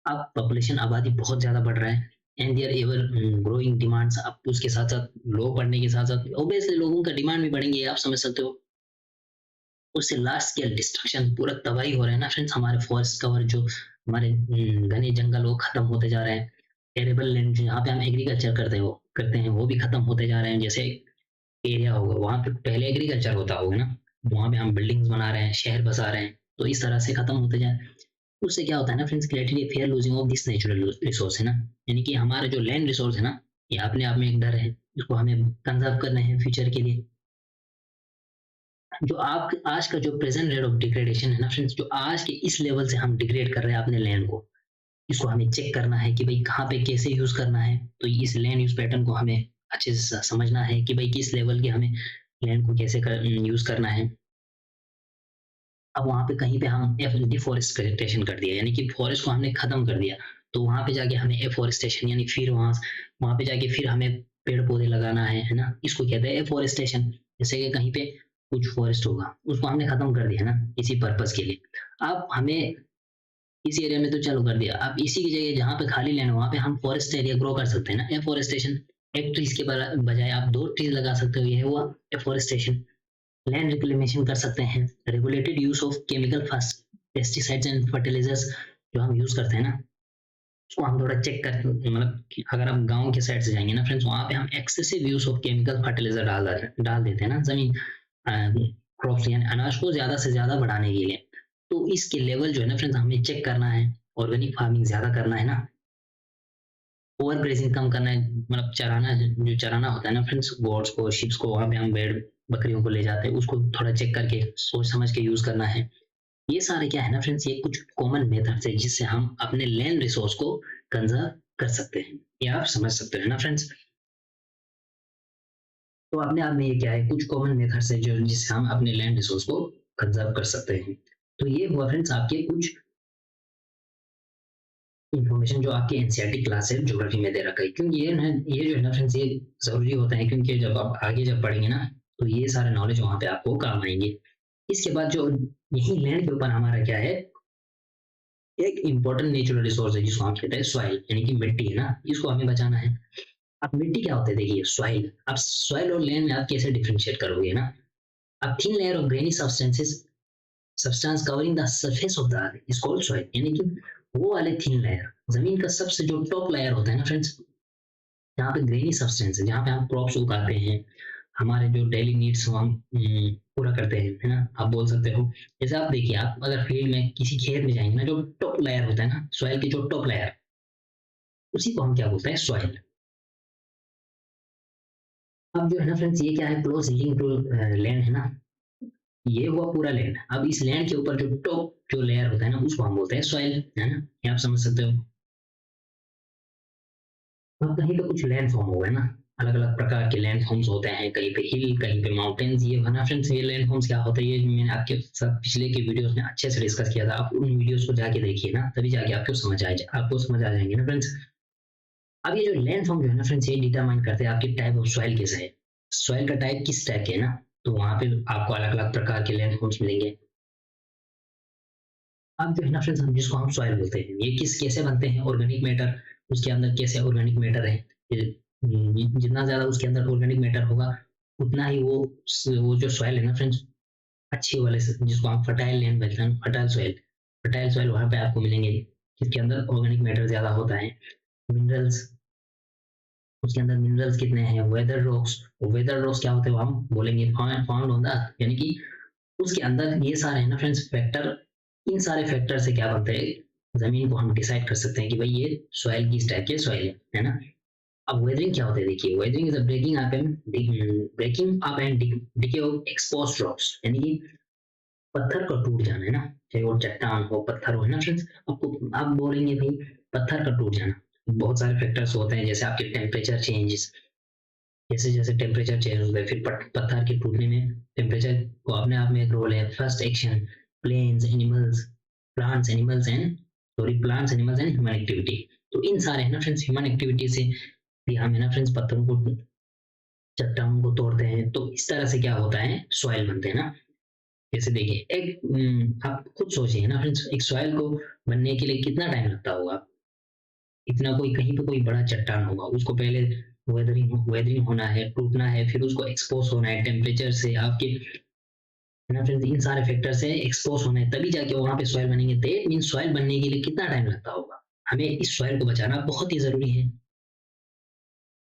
अब पॉपुलेशन आबादी बहुत ज्यादा बढ़ रहा है, and their ever growing demands, अब उसके साथ साथ लोग बढ़ने के साथ साथ ऑब्वियसली लोगों का डिमांड भी बढ़ेंगे, आप समझ सकते हो। उससे लार्ज स्केल डिस्ट्रक्शन, पूरा तबाही हो रहा है ना फ्रेंड्स, हमारे फॉरेस्ट कवर जो हमारे घने जंगल वो खत्म होते जा रहे हैं। एरेबल लैंड जहाँ पे हम एग्रीकल्चर करते हैं वो भी खत्म होते जा रहे हैं। जैसे एरिया होगा वहां पे पहले एग्रीकल्चर होता होगा ना, वहां पे हम बिल्डिंग्स बना रहे हैं, शहर बसा रहे हैं, तो इस तरह से खत्म होते जाए। उससे क्या होता है ना friends, created a fair losing of this natural resource है ना, यानी कि हमारा जो लैंड रिसोर्स है ना, ये अपने आप में एक डर है, इसको हमें कंजर्व करना है फ्यूचर के लिए। जो आप आज का जो प्रेजेंट रेट ऑफ डिग्रेडेशन है ना फ्रेंड्स, जो आज के इस लेवल से हम डिग्रेड कर रहे हैं अपने लैंड को, इसको हमें चेक करना है कि भाई कहाँ पे कैसे यूज करना है। तो इस लैंड यूज पैटर्न को हमें अच्छे से समझना है कि भाई किस लेवल के हमें लैंड को कैसे यूज करना है। अब वहां पे कहीं पे हम डिफोरेस्टेशन कर दिया, यानी कि फॉरेस्ट को हमने खत्म कर दिया, तो वहां पे जाके हमें एफोरेस्टेशन, यानी फिर वहां वहां पे जाके फिर हमें पेड़ पौधे लगाना है ना, इसको कहते हैं एफोरेस्टेशन। जैसे कि कहीं पे कुछ फॉरेस्ट होगा उसको हमने खत्म कर दिया ना इसी पर्पज के लिए। अब हमें इस एरिया में तो चालू कर दिया, अब इसी की जगह जहाँ पे खाली लैंड वहां पे हम फॉरेस्ट एरिया ग्रो कर सकते हैं ना, एफोरेस्टेशन। एक ट्रीज के बजाय आप दो ट्रीज लगा सकते हो, ये हुआ एफोरेस्टेशन। लैंड रिक्लेमेशन कर सकते हैं, regulated use of chemical pesticides and fertilizers जो हम यूज करते हैं ना, उसको हम थोड़ा चेक कर, मतलब अगर आप गांव के साइड से जाएंगे ना फ्रेंड्स, वहां पे हम excessive use of chemical fertilizer डाल देते हैं ना जमीन, क्रॉप्स यानी अनाज को ज्यादा से ज्यादा बढ़ाने के लिए। तो इसके लेवल जो है ना फ्रेंड्स हमें चेक करना है, ऑर्गेनिक फार्मिंग ज्यादा करना है ना, ओवर ग्रेजिंग कम करना है, मतलब चराना, जो चराना होता है ना फ्रेंड्स, गोड्स को शिप्स को, वहां पे हम भेड़ बकरियों को ले जाते हैं, उसको थोड़ा चेक करके सोच समझ के यूज करना है। ये सारे क्या है ना फ्रेंड्स, ये कुछ कॉमन मेथड्स है जिससे हम अपने लैंड रिसोर्स को कंजर्व कर सकते हैं, ये आप समझ सकते हैं ना फ्रेंड्स। तो अपने आप में ये क्या है, कुछ कॉमन मेथड्स है जो जिससे हम अपने लैंड रिसोर्स को कंजर्व कर सकते हैं। तो ये हुआ फ्रेंड्स आपके कुछ इन्फॉर्मेशन जो आपके एनसीईआरटी क्लास है ज्योग्राफी में दे रखा है, क्योंकि ये जो है ना फ्रेंड्स, ये जरूरी होता है, क्योंकि जब आप आगे जब पढ़ेंगे ना तो ये सारे नॉलेज वहां पे आपको काम आएंगे। इसके बाद जो यही लैंड के ऊपर हमारा क्या है, एक इंपॉर्टेंट नेचुरल रिसोर्स है जिसको हम कहते हैं सॉइल, यानी कि मिट्टी है ना, इसको हमें बचाना है। अब मिट्टी क्या होता है, देखिए सॉइल, अब सॉइल और लैंड में आप कैसे डिफरेंशिएट करोगे ना। अब thin layer of granny substance covering the surface of the earth is called soil, यानी कि वो वाले थिन लेयर, जमीन का सबसे जो टॉप लेयर होता है ना फ्रेंड्स, जहाँ पे ग्रेनी सब्सटेंस है, जहाँ पे हम क्रॉप्स उगाते हैं, हमारे जो डेली नीड्स हम पूरा करते हैं, है ना, आप बोल सकते हो। जैसे आप देखिए, आप अगर फील्ड में किसी खेत में जाएंगे ना, जो टॉप लेयर होता है ना सॉइल की, जो टॉप लेयर, उसी को हम क्या बोलते हैं, सॉइल। अब जो है ना फ्रेंड्स, ये क्या है, क्लोज लिंक टू लैंड है ना, ये हुआ पूरा लैंड। अब इस लैंड के ऊपर जो टॉप जो लेयर होता है ना, उसको हम बोलते हैं सॉइल, है ना, ये आप समझ सकते हो। अब कहीं पे कुछ लैंड फॉर्म हो गए ना, अलग अलग प्रकार के लैंड फॉर्म्स होते हैं, कहीं पे हिल, कहीं पे माउंटेन्स, ये है ना फ्रेंड्स। ये लैंड फॉर्म्स क्या होता है, ये मैंने आपके साथ पिछले के वीडियोस में अच्छे से डिस्कस किया था, आप उन वीडियोस को जाके देखिए ना, तभी जाके आपको समझ आ जाएंगे ना फ्रेंड्स। अब ये जो लैंड फॉर्म जो है ना फ्रेंड्स, ये डिटरमाइन करते हैं आपकी टाइप ऑफ सॉइल कैसा है, सॉइल का टाइप किस टाइप के है ना, तो वहां पे आपको अलग अलग प्रकार के लैंड फॉर्म्स मिलेंगे। अब जो है ना फ्रेंड्स, हम जिसको हम सॉइल बोलते हैं, ये किस कैसे बनते हैं, ऑर्गेनिक मैटर, उसके अंदर कैसे ऑर्गेनिक मैटर है, जितना ज्यादा उसके अंदर ऑर्गेनिक मैटर होगा, उतना ही वो जो सॉइल है ना फ्रेंड्स, अच्छी वाले जिसको हम फर्टाइल लैंड बोलते हैं, फर्टाइल सॉइल वहां पे आपको मिलेंगे, जिसके अंदर ऑर्गेनिक मैटर ज्यादा होता है। मिनरल्स, उसके अंदर मिनरल्स कितने हैं, वेदर रॉक्स क्या होते हैं, वो हम बोलेंगे फाउंड ऑन द अर्थ, यानी कि उसके अंदर ये सारे है ना फ्रेंड्स फैक्टर, इन सारे फैक्टर से क्या बनता है, जमीन को हम डिसाइड कर सकते हैं कि भाई ये सॉइल किस टाइप के सॉइल है ना। अब वेदरिंग क्या होता है, देखिए weathering is a breaking up and decay of exposed rocks, यानी कि पत्थर का टूट जाना है ना, चाहे वो चट्टान हो, पत्थर हो, है ना फ्रेंड्स। आपको आप बोलेंगे भाई पत्थर का टूट जाना, बहुत सारे फैक्टर्स होते हैं, जैसे आपके टेम्परेचर चेंजेस, जैसे जैसे टेम्परेचर चेंज होता है, फिर पत्थर के टूटने में टेम्परेचर को अपने आप में एक रोल है। First action, plains animals plants animals and plants animals and human activity. तो इन सारे है ना फ्रेंड्स, ह्यूमन एक्टिविटी से भी हम है ना फ्रेंड्स पत्थरों को, चट्टानों को तोड़ते हैं, तो इस तरह से क्या होता है, सॉइल बनते हैं ना। जैसे देखिए एक आप खुद सोचिए ना फ्रेंड्स, एक सॉइल को बनने के लिए कितना टाइम लगता होगा, इतना, कोई कहीं पे कोई बड़ा चट्टान होगा, उसको पहले वेदरिंग होना है, टूटना है, फिर उसको एक्सपोज होना है टेम्परेचर से, आपके है ना फ्रेंड्स, इन सारे फैक्टर से एक्सपोज होना है, तभी जाके वहां पे सॉइल बनेंगे। दैट मीन सॉइल बनने के लिए कितना टाइम लगता होगा, हमें इस सॉइल को बचाना बहुत ही जरूरी है।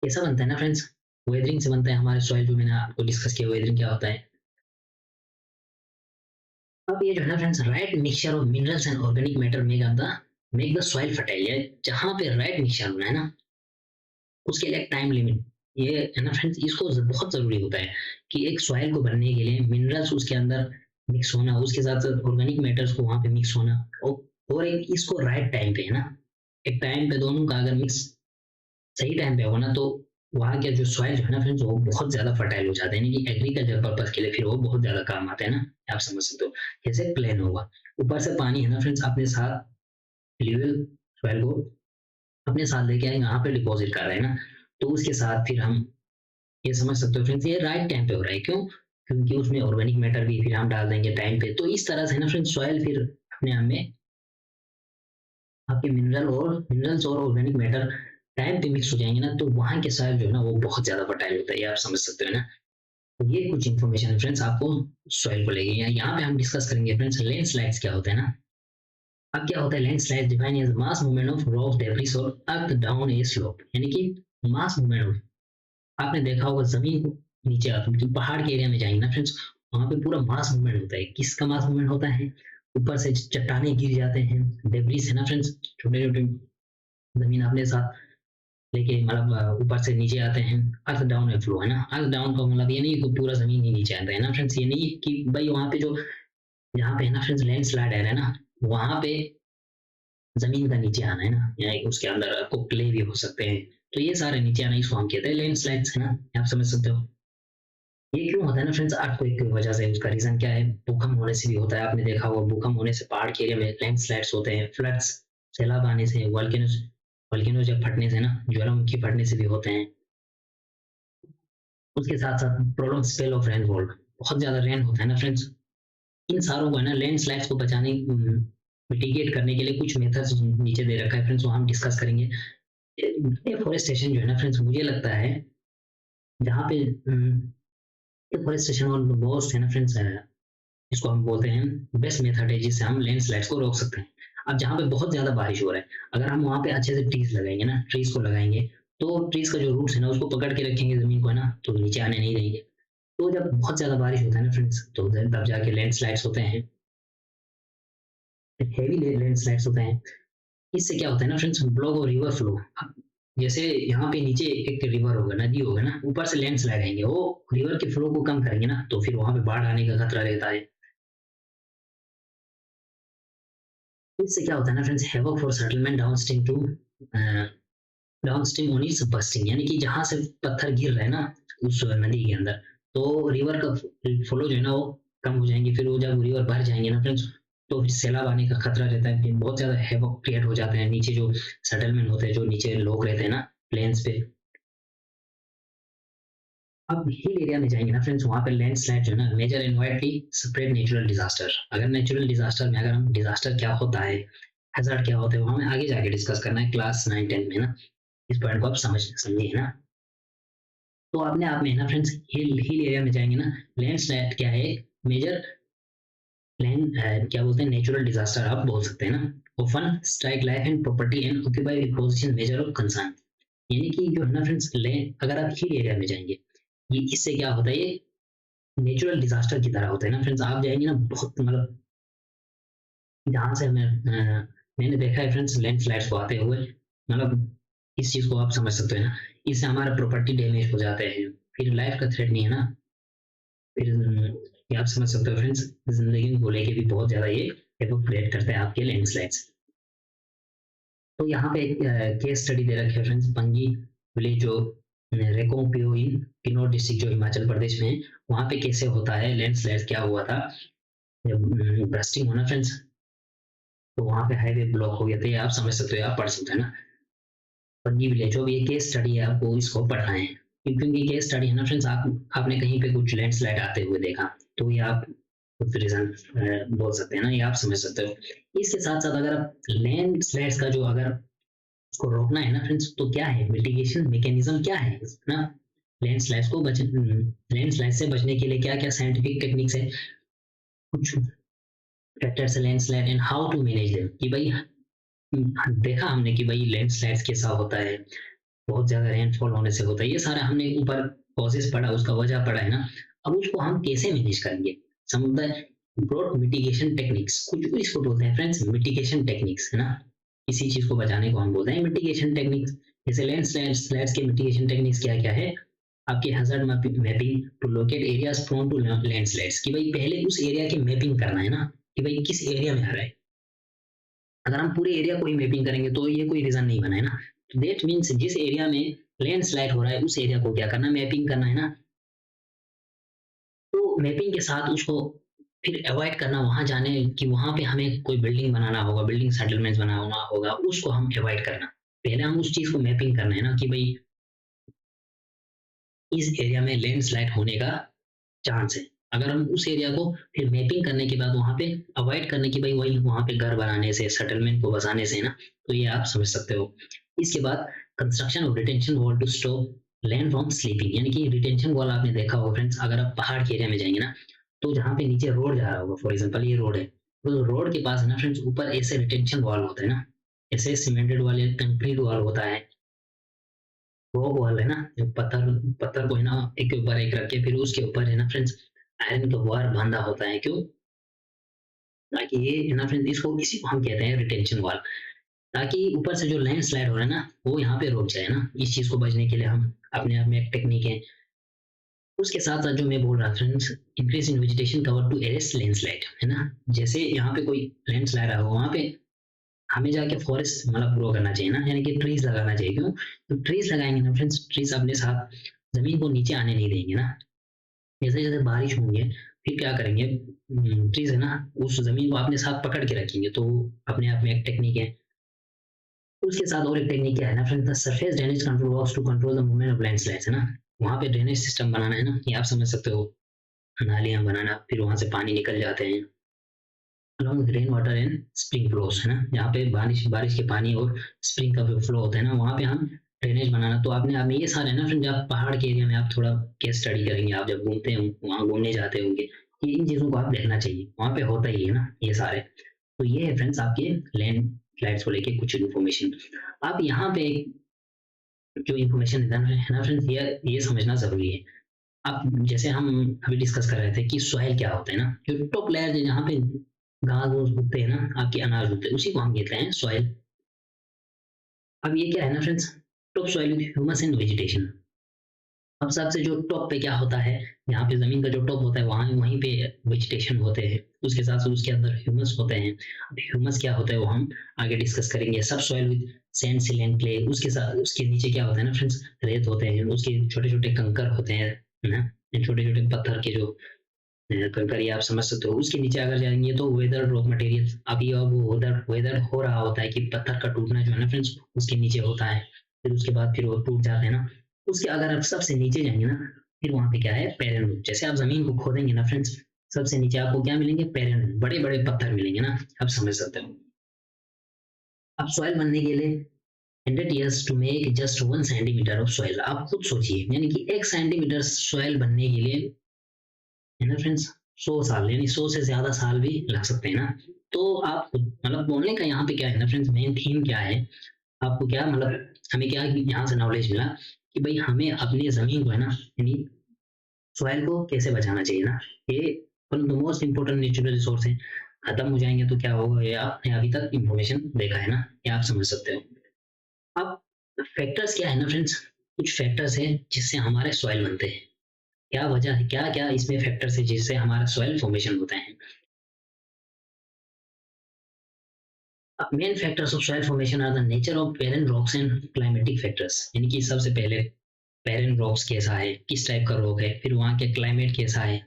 कैसा बनता है ना फ्रेंड्स, वेदरिंग से बनता है हमारे सॉइल, जो मैंने आपको डिस्कस किया वेदरिंग क्या होता है। अब ये जो है ना friends, right mixture of minerals and organic matter make the soil fertile है। जहाँ पे राइट मिक्सचर होना है ना, उसके लिए टाइम लिमिट, ये है ना फ्रेंड्स, इसको बहुत जरूरी होता है कि एक सॉइल को बनने के लिए मिनरल्स उसके अंदर मिक्स होना, उसके साथ साथ ऑर्गेनिक मैटर्स को वहां पे मिक्स होना, और एक इसको राइट टाइम पे है ना, एक टाइम पे दोनों का अगर मिक्स सही टाइम पे होगा ना, तो वहाँ के जो सॉइल जो है ना फ्रेंड्स, वो बहुत ज्यादा फर्टाइल हो जाते हैं, यानी कि एग्रीकल्चर पर्पज के लिए फिर वो बहुत ज्यादा काम आते हैं ना। आप समझ सकते हो, जैसे प्लेन होगा, ऊपर से पानी है ना फ्रेंड्स अपने साथ फ्लूइल सॉइल को अपने साथ लेके आए, यहाँ पे डिपॉजिट कर रहे हैं ना, तो उसके साथ फिर हम ये समझ सकते हो फ्रेंड्स, ये राइट टाइम पे हो रहा है। क्यों? क्योंकि उसमें ऑर्गेनिक मैटर भी फिर हम डाल देंगे टाइम पे, तो इस तरह से ना फ्रेंड्स सॉइल फिर अपने आप में आपके मिनरल्स और ऑर्गेनिक मैटर टाइम पे मिक्स हो जाएंगे ना, तो वहाँ के सॉइल जो है ना वो बहुत ज्यादा फर्टाइल होता है, ये आप समझ सकते हो ना। तो ये कुछ इन्फॉर्मेशन है फ्रेंड्स आपको सॉइल को लेके, यहाँ पे हम डिस्कस करेंगे फ्रेंड्स लैंडस्लाइड्स क्या होता है ना। अब क्या होता है landslide, define as mass movement of rock debris और अर्थ डाउन ए स्लोप, यानी कि मास मूवमेंट ऑफ, आपने देखा होगा जमीन को नीचे आते हैं, तो पहाड़ के एरिया में जाएंगे ना फ्रेंड्स, वहां पे पूरा मास मूवमेंट होता है। किसका मास मूवमेंट होता है? ऊपर से चट्टाने गिर जाते हैं, डेब्रिस है ना फ्रेंड्स, छोटे छोटे जमीन अपने साथ लेके, मतलब ऊपर से नीचे आते हैं। अर्थ डाउन है फ्लो, है ना, अर्थ डाउन का मतलब ये नहीं कि पूरा जमीन ही नीचे आता है ना फ्रेंड्स, ये नहीं कि भाई वहां पे जो, जहाँ पे है ना फ्रेंड्स लैंड स्लाइड है ना, वहां पे जमीन का नीचे आना है ना, या उसके अंदर आपको क्ले भी हो सकते हैं, तो ये सारे नीचे आना इसको हम कहते हैं लैंड स्लाइड्स, है ना, आप समझ सकते हो। ये क्यों होता है ना फ्रेंड्स, अर्थक्वेक की वजह से, उसका रीजन क्या है, भूकंप होने से भी होता है। आपने देखा होगा भूकंप होने से पहाड़ के एरिया में लैंडस्लाइड्स होते हैं, फ्लड्स, सैलाब आने से, वॉल्केनो जब फटने से ना, ज्वालामुखी फटने से भी होते हैं। उसके साथ साथ प्रोलॉन्ग स्पेल ऑफ रेनफॉल, बहुत ज्यादा रेन होता है ना फ्रेंड्स, इन सारों को है ना लैंडस्लाइड्स को बचाने, मिटिगेट करने के लिए कुछ मेथड्स नीचे दे रखा है फ्रेंड्स, वो हम डिस्कस करेंगे। डिफोरेस्टेशन जो है ना फ्रेंड्स, मुझे लगता है जहाँ पे डिफोरेस्टेशन और बहुत है ना फ्रेंड्स, इसको हम बोलते हैं बेस्ट मेथड है जिससे हम लैंडस्लाइड्स को रोक सकते हैं। अब जहाँ पे बहुत ज्यादा बारिश हो रहा है, अगर हम वहाँ पे अच्छे से ट्रीज लगाएंगे ना, ट्रीज को लगाएंगे, तो ट्रीज का जो रूट्स है ना उसको पकड़ के रखेंगे जमीन को, है ना, तो नीचे आने नहीं देंगे। तो जब बहुत ज्यादा बारिश होता है ना फ्रेंड्स, तो तब जाके लैंडस्लाइड्स होते हैं, हेवी लैंडस्लाइड्स होते हैं। इससे क्या होता है ना फ्रेंड्स, ब्लॉक और रिवर फ्लो, जैसे यहाँ पे नीचे एक रिवर होगा, नदी होगा ना, ऊपर से लैंडस्लाइड आएंगे, वो रिवर के फ्लो को कम करेंगे ना, तो फिर वहां पे बाढ़ आने का खतरा रहता है। इससे क्या होता है ना friends, havoc for settlement downstream to downstream only busting, यानी कि जहां से पत्थर गिर रहे हैं ना उस नदी के अंदर, तो रिवर का फ्लो जो है ना वो कम हो जाएंगे, फिर वो जब रिवर भर जाएंगे ना फ्रेंड्स, तो फिर सैलाब आने का खतरा रहता है, फिर बहुत ज्यादा हैवॉक क्रिएट हो जाते हैं नीचे जो सेटलमेंट होते हैं, जो नीचे लोग रहते हैं ना प्लेन्स पे। अब हिल एरिया में जाएंगे ना फ्रेंड्स, वहां पे लैंडस्लाइड जो है ना major and widely spread natural disaster, अगर नेचुरल डिजास्टर में, अगर हम डिजास्टर क्या होता है, हैजार्ड क्या होता है, वो हमें आगे जाके डिस्कस करना है क्लास 9 10 में ना, इस पॉइंट को आप समझिए ना। तो अपने आप में है ना फ्रेंड्स, हिल हिल एरिया में जाएंगे ना, लैंडस्लाइड क्या है, मेजर लैंड क्या बोलते हैं, नेचुरल डिजास्टर आप बोल सकते हैं ना, often strike life and property and occupy A position measure of concern, यानी कि जो है ना फ्रेंड्स अगर आप हिल एरिया में जाएंगे, ये इससे क्या होता है, ये नेचुरल डिजास्टर की तरह होता है ना फ्रेंड्स, आप जाएंगे ना बहुत, मतलब जहाँ से मैंने देखा है फ्रेंड्स लैंडस्लाइड्स को आते हुए, मतलब इस चीज को आप समझ सकते हैं ना, इससे हमारा प्रॉपर्टी डैमेज हो जाते हैं, फिर लाइफ का थ्रेट नहीं है ना, फिर ये आप समझ सकते हो फ्रेंड्स, जिंदगी को लेके भी बहुत ज्यादा ये इफेक्ट क्रिएट करते हैं आपके लैंडस्लाइड्स। तो यहाँ पे एक केस स्टडी दे रखी है फ्रेंड्स, पंगी विलेज जो रेकोंपियो इन किन्नौर डिस्ट्रिक्ट जो हिमाचल प्रदेश में है, वहाँ पे कैसे होता है लैंडस्लाइड, क्या हुआ था जब ब्रस्टिंग होना फ्रेंड्स, तो वहाँ पे हाईवे ब्लॉक हो गया था, ये आप समझ सकते हो, आप पढ़ सकते हैं ना, पंगी विलेज जो भी ये केस स्टडी है, आपको इसको पढ़ना है, क्योंकि केस स्टडी है ना फ्रेंड्स, आपने कहीं पे कुछ लैंडस्लाइड आते हुए देखा, तो ये आप कुछ रीजन बोल सकते हैं ना, ये आप समझ सकते हो। इसके साथ साथ अगर आप लैंड स्लाइड्स का जो, अगर उसको रोकना है ना फ्रेंड्स, तो क्या है मिटिगेशन मैकेनिज्म, क्या है ना, लैंडस्लाइड से बचने के लिए क्या क्या साइंटिफिक टेक्निक्स है, कुछ फैक्टर्स है landslide and how to manage them, कि भाई देखा हमने कि भाई लैंडस्लाइड्स कैसा होता है, बहुत ज्यादा रेनफॉल होने से होता है, ये सारा हमने ऊपर कॉजेस पढ़ा, उसका वजह पढ़ा है ना। अब उसको हम कैसे मैनेज करेंगे, समुद्र ब्रॉड मिटिगेशन टेक्निक्स, कुछ इसको बोलते हैं फ्रेंड्स मिटिगेशन टेक्निक्स, है ना। किसी चीज को बचाने को हम बोलते हैं मिटिगेशन टेक्निक्स। जैसे लैंडस्लाइड्स के मिटिगेशन टेक्निक्स क्या क्या है, आपकी hazard mapping to locate areas prone to landslides, कि भाई पहले उस एरिया की मैपिंग करना है ना, कि भाई किस एरिया में आ रहा है। अगर हम पूरे एरिया को ही मैपिंग करेंगे तो ये कोई रीजन नहीं बना है ना। दैट मीन्स जिस एरिया में लैंडस्लाइड हो रहा है उस एरिया को क्या करना, मैपिंग करना है ना। तो मैपिंग के साथ उसको फिर अवॉइड करना वहां जाने कि वहां पे हमें कोई बिल्डिंग बनाना होगा, बिल्डिंग सेटलमेंट्स बनाना होगा, उसको हम अवॉइड करना। पहले हम उस चीज को मैपिंग करना है ना, कि भाई इस एरिया में लैंडस्लाइड होने का चांस है। अगर हम उस एरिया को फिर मैपिंग करने के बाद वहां पे अवॉइड करने की, भाई वही वहां पे घर बनाने से, सेटलमेंट को बसाने से ना, तो ये आप समझ सकते हो। इसके बाद construction of retention wall to stop land from slipping, यानी कि रिटेंशन वॉल आपने देखा होगा फ्रेंड्स, अगर आप पहाड़ के एरिया में जाएंगे ना, तो जहाँ पे नीचे रोड जा रहा होगा, फॉर एग्जाम्पल ये रोड है, तो रोड के पास है ना फ्रेंड्स, ऊपर ऐसे रिटेंशन वॉल होता है ना, ऐसे सीमेंटेड वाले कंक्रीट वॉल होता है, रॉक वॉल है ना, जो पत्थर पत्थर को है ना एक के ऊपर एक रख के फिर उसके ऊपर है ना फ्रेंड्स आयरन का वार बांधा होता है, क्यों, ताकि ये है ना फ्रेंड्स, इसको इसी को हम कहते हैं रिटेंशन वॉल, ताकि ऊपर से जो लैंड स्लाइड हो रहा है ना वो यहाँ पे रुक जाए ना। इस चीज को बचने के लिए हम अपने आप में एक टेक्निक है। उसके साथ साथ जो मैं बोल रहा था friends, increase in vegetation cover to arrest landslide, है ना। जैसे यहाँ पे कोई लैंडस्लाइड आ वहां पे हमें जाके फॉरेस्ट मतलब ग्रो करना चाहिए ना, यानी कि ट्रीज लगाना चाहिए, क्यों, तो ट्रीज लगाएंगे ना फ्रेंड्स, ट्रीज अपने साथ जमीन को नीचे आने नहीं देंगे ना। जैसे जैसे बारिश होंगे फिर क्या करेंगे, ट्रीज है ना उस जमीन को अपने साथ पकड़ के रखेंगे, तो अपने आप में एक टेक्निक है। उसके साथ और एक टेक्निक क्या है ना friend, the surface drainage control works to control the movement of landslides, है ना। वहां पे ड्रेनेज सिस्टम बनाना है ना, ये आप समझ सकते हो, नालियां बनाना, फिर वहां से पानी निकल जाते हैं along with rain water and spring flows, है ना, जहाँ पे बारिश बारिश के पानी और स्प्रिंग का जो फ्लो होता है ना, वहां पे हम ड्रेनेज बनाना। तो आपने आप में ये सारे ना फ्रेंड, जब पहाड़ के एरिया में आप थोड़ा केस स्टडी करेंगे, आप जब घूमते हैं वहां घूमने जाते होंगे, कि इन चीजों को आप देखना चाहिए, वहां पे होता ही है ना ये सारे। तो ये है फ्रेंड्स आपके लैंड फ्लाइट्स को लेके कुछ इन्फॉर्मेशन। आप यहाँ पे जो इन्फॉर्मेशन है ना फ्रेंड्स, ये समझना जरूरी है। अब जैसे हम अभी डिस्कस कर रहे थे कि सॉइल क्या होता है ना, जो टॉप लेयर जहाँ पे घास फूस उगते हैं ना, आपके अनाज उगते हैं, उसी को हम कहते हैं सॉइल। अब ये क्या है ना friends, top soil with humus and vegetation. अब सबसे जो टॉप पे क्या होता है, यहाँ पे जमीन का जो टॉप होता है वहां वहीं पे वेजिटेशन होते हैं, उसके साथ साथ उसके अंदर ह्यूमस होते हैं। अब ह्यूमस क्या होता है वो हम आगे डिस्कस करेंगे। सब सॉइल विद सैंड सिल एंड क्ले, उसके साथ उसके नीचे क्या होता है ना फ्रेंड्स, रेत होते हैं, उसके छोटे छोटे कंकर होते हैं ना, छोटे छोटे पत्थर के जो कंकर, ये आप समझ सकते हो। उसके नीचे अगर जाएंगे तो वेदर रॉक मटेरियल, अभी अब वेदर वेदर हो रहा होता है कि पत्थर का टूटना जो है ना फ्रेंड्स उसके नीचे होता है, फिर उसके बाद फिर वो टूट जाते हैं ना। उसके अगर आप सबसे नीचे जाएंगे ना, फिर वहां पे क्या है, पैरेन रूप। जैसे आप जमीन को खोदेंगे ना फ्रेंड्स, सबसे नीचे आपको क्या मिलेंगे, पैरेन, बड़े बड़े पत्थर मिलेंगे ना, आप समझ सकते हो। अब सॉइल बनने के लिए 100 years to make just 1 centimetre of soil, आप खुद सोचिए, यानी कि 1 सेंटीमीटर सॉइल बनने के लिए, है ना फ्रेंड्स, 100 साल, यानी 100 से ज्यादा साल भी लग सकते हैं ना। तो आप मतलब बोलने का यहाँ पे क्या है ना फ्रेंड्स, मेन थीम क्या है, आपको क्या मतलब हमें क्या यहाँ से नॉलेज मिला, कि भाई हमें अपनी जमीन को है ना, यानी सॉइल को कैसे बचाना चाहिए ना। ये one of the most important natural resource है, खत्म हो जाएंगे तो क्या होगा, ये आपने अभी तक इंफॉर्मेशन देखा है ना, ये आप समझ सकते हो। अब फैक्टर्स क्या है ना फ्रेंड्स, कुछ फैक्टर्स है जिससे हमारे सॉइल बनते हैं, क्या वजह है, क्या क्या इसमें फैक्टर्स है जिससे हमारा सॉइल फॉर्मेशन होता है। Main factors of soil formation are the nature of parent rocks and climatic factors, यानी कि सबसे पहले पेरेंट रॉक्स कैसा है, किस टाइप का रॉक है, फिर वहाँ के क्लाइमेट कैसा है,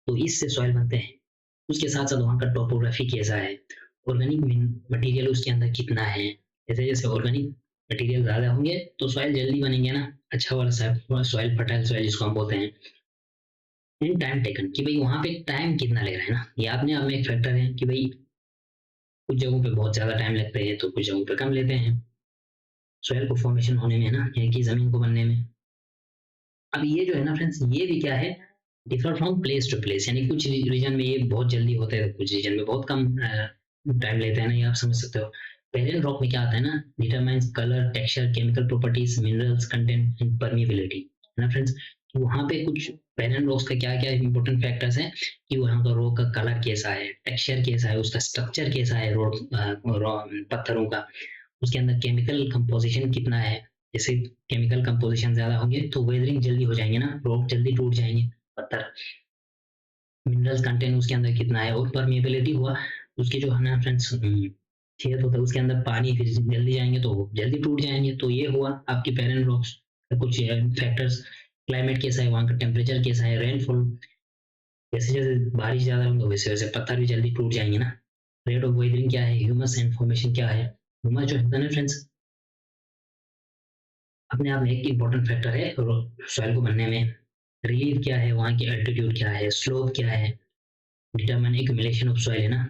तो इससे सॉइल बनते हैं। उसके साथ साथ वहाँ का टोपोग्राफी कैसा है, ऑर्गेनिक मटेरियल उसके अंदर कितना है। जैसे जैसे ऑर्गेनिक मटेरियल ज़्यादा होंगे तो सॉइल जल्दी बनेंगे ना, अच्छा वाला सॉइल, फर्टाइल सॉइल जिसको हम बोलते हैं। इन टाइम टेकन, कि भाई वहाँ पे टाइम कितना लग रहा है ना, ये अपने आप में एक फैक्टर है, कि भाई कुछ जगहों पे बहुत ज़्यादा टाइम लगते हैं तो कुछ जगहों पे कम लेते हैं सॉइल को फॉर्मेशन होने में ना, यानी कि ज़मीन को बनने में। अब ये जो है ना फ्रेंड्स, ये भी क्या है, differ from place to place, यानी कुछ रीजन में ये बहुत जल्दी होते हैं, कुछ रीजन में बहुत कम टाइम लेते हैं ना, ये आप समझ सकते हो। पेरेंट रॉक में क्या आता है ना, determines colour, texture, chemical properties, minerals content and permeability, है ना फ्रेंड्स। वहाँ पे कुछ पेरेंट रॉक्स का क्या क्या इंपॉर्टेंट फैक्टर्स हैं कि वहाँ का रॉक का कलर कैसा है, टेक्सचर कैसा है, उसका स्ट्रक्चर कैसा है, पत्थरों का, उसके अंदर केमिकल कंपोजिशन कितना है। जैसे केमिकल कंपोजिशन ज्यादा होंगे तो वेदरिंग जल्दी हो जाएंगे ना, रॉक जल्दी टूट जाएंगे पत्थर। मिनरल्स कंटेंट उसके अंदर कितना है, और परमिएबिलिटी हुआ उसके जो है ना फ्रेंड्स, खेत होता है उसके अंदर पानी फिर जल्दी जाएंगे तो जल्दी टूट जाएंगे। तो ये हुआ आपके पेरेंट रॉक्स का कुछ फैक्टर्स। क्लाइमेट कैसा है, वहाँ का टेम्परेचर कैसा है, रेनफॉल, जैसे जैसे बारिश ज्यादा होंगे वैसे वैसे पत्थर भी जल्दी टूट जाएंगे ना। रेट ऑफ वेदरिंग क्या है, ह्यूमस एंड फॉर्मेशन क्या है। ह्यूमस जो है ना फ्रेंड्स अपने आप में एक इम्पोर्टेंट फैक्टर है सॉइल को बनने में। रिलीफ क्या है, वहाँ की एल्टीट्यूड क्या है, स्लोप क्या है, डिटरमाइन एक्यूमुलेशन ऑफ सॉइल है ना।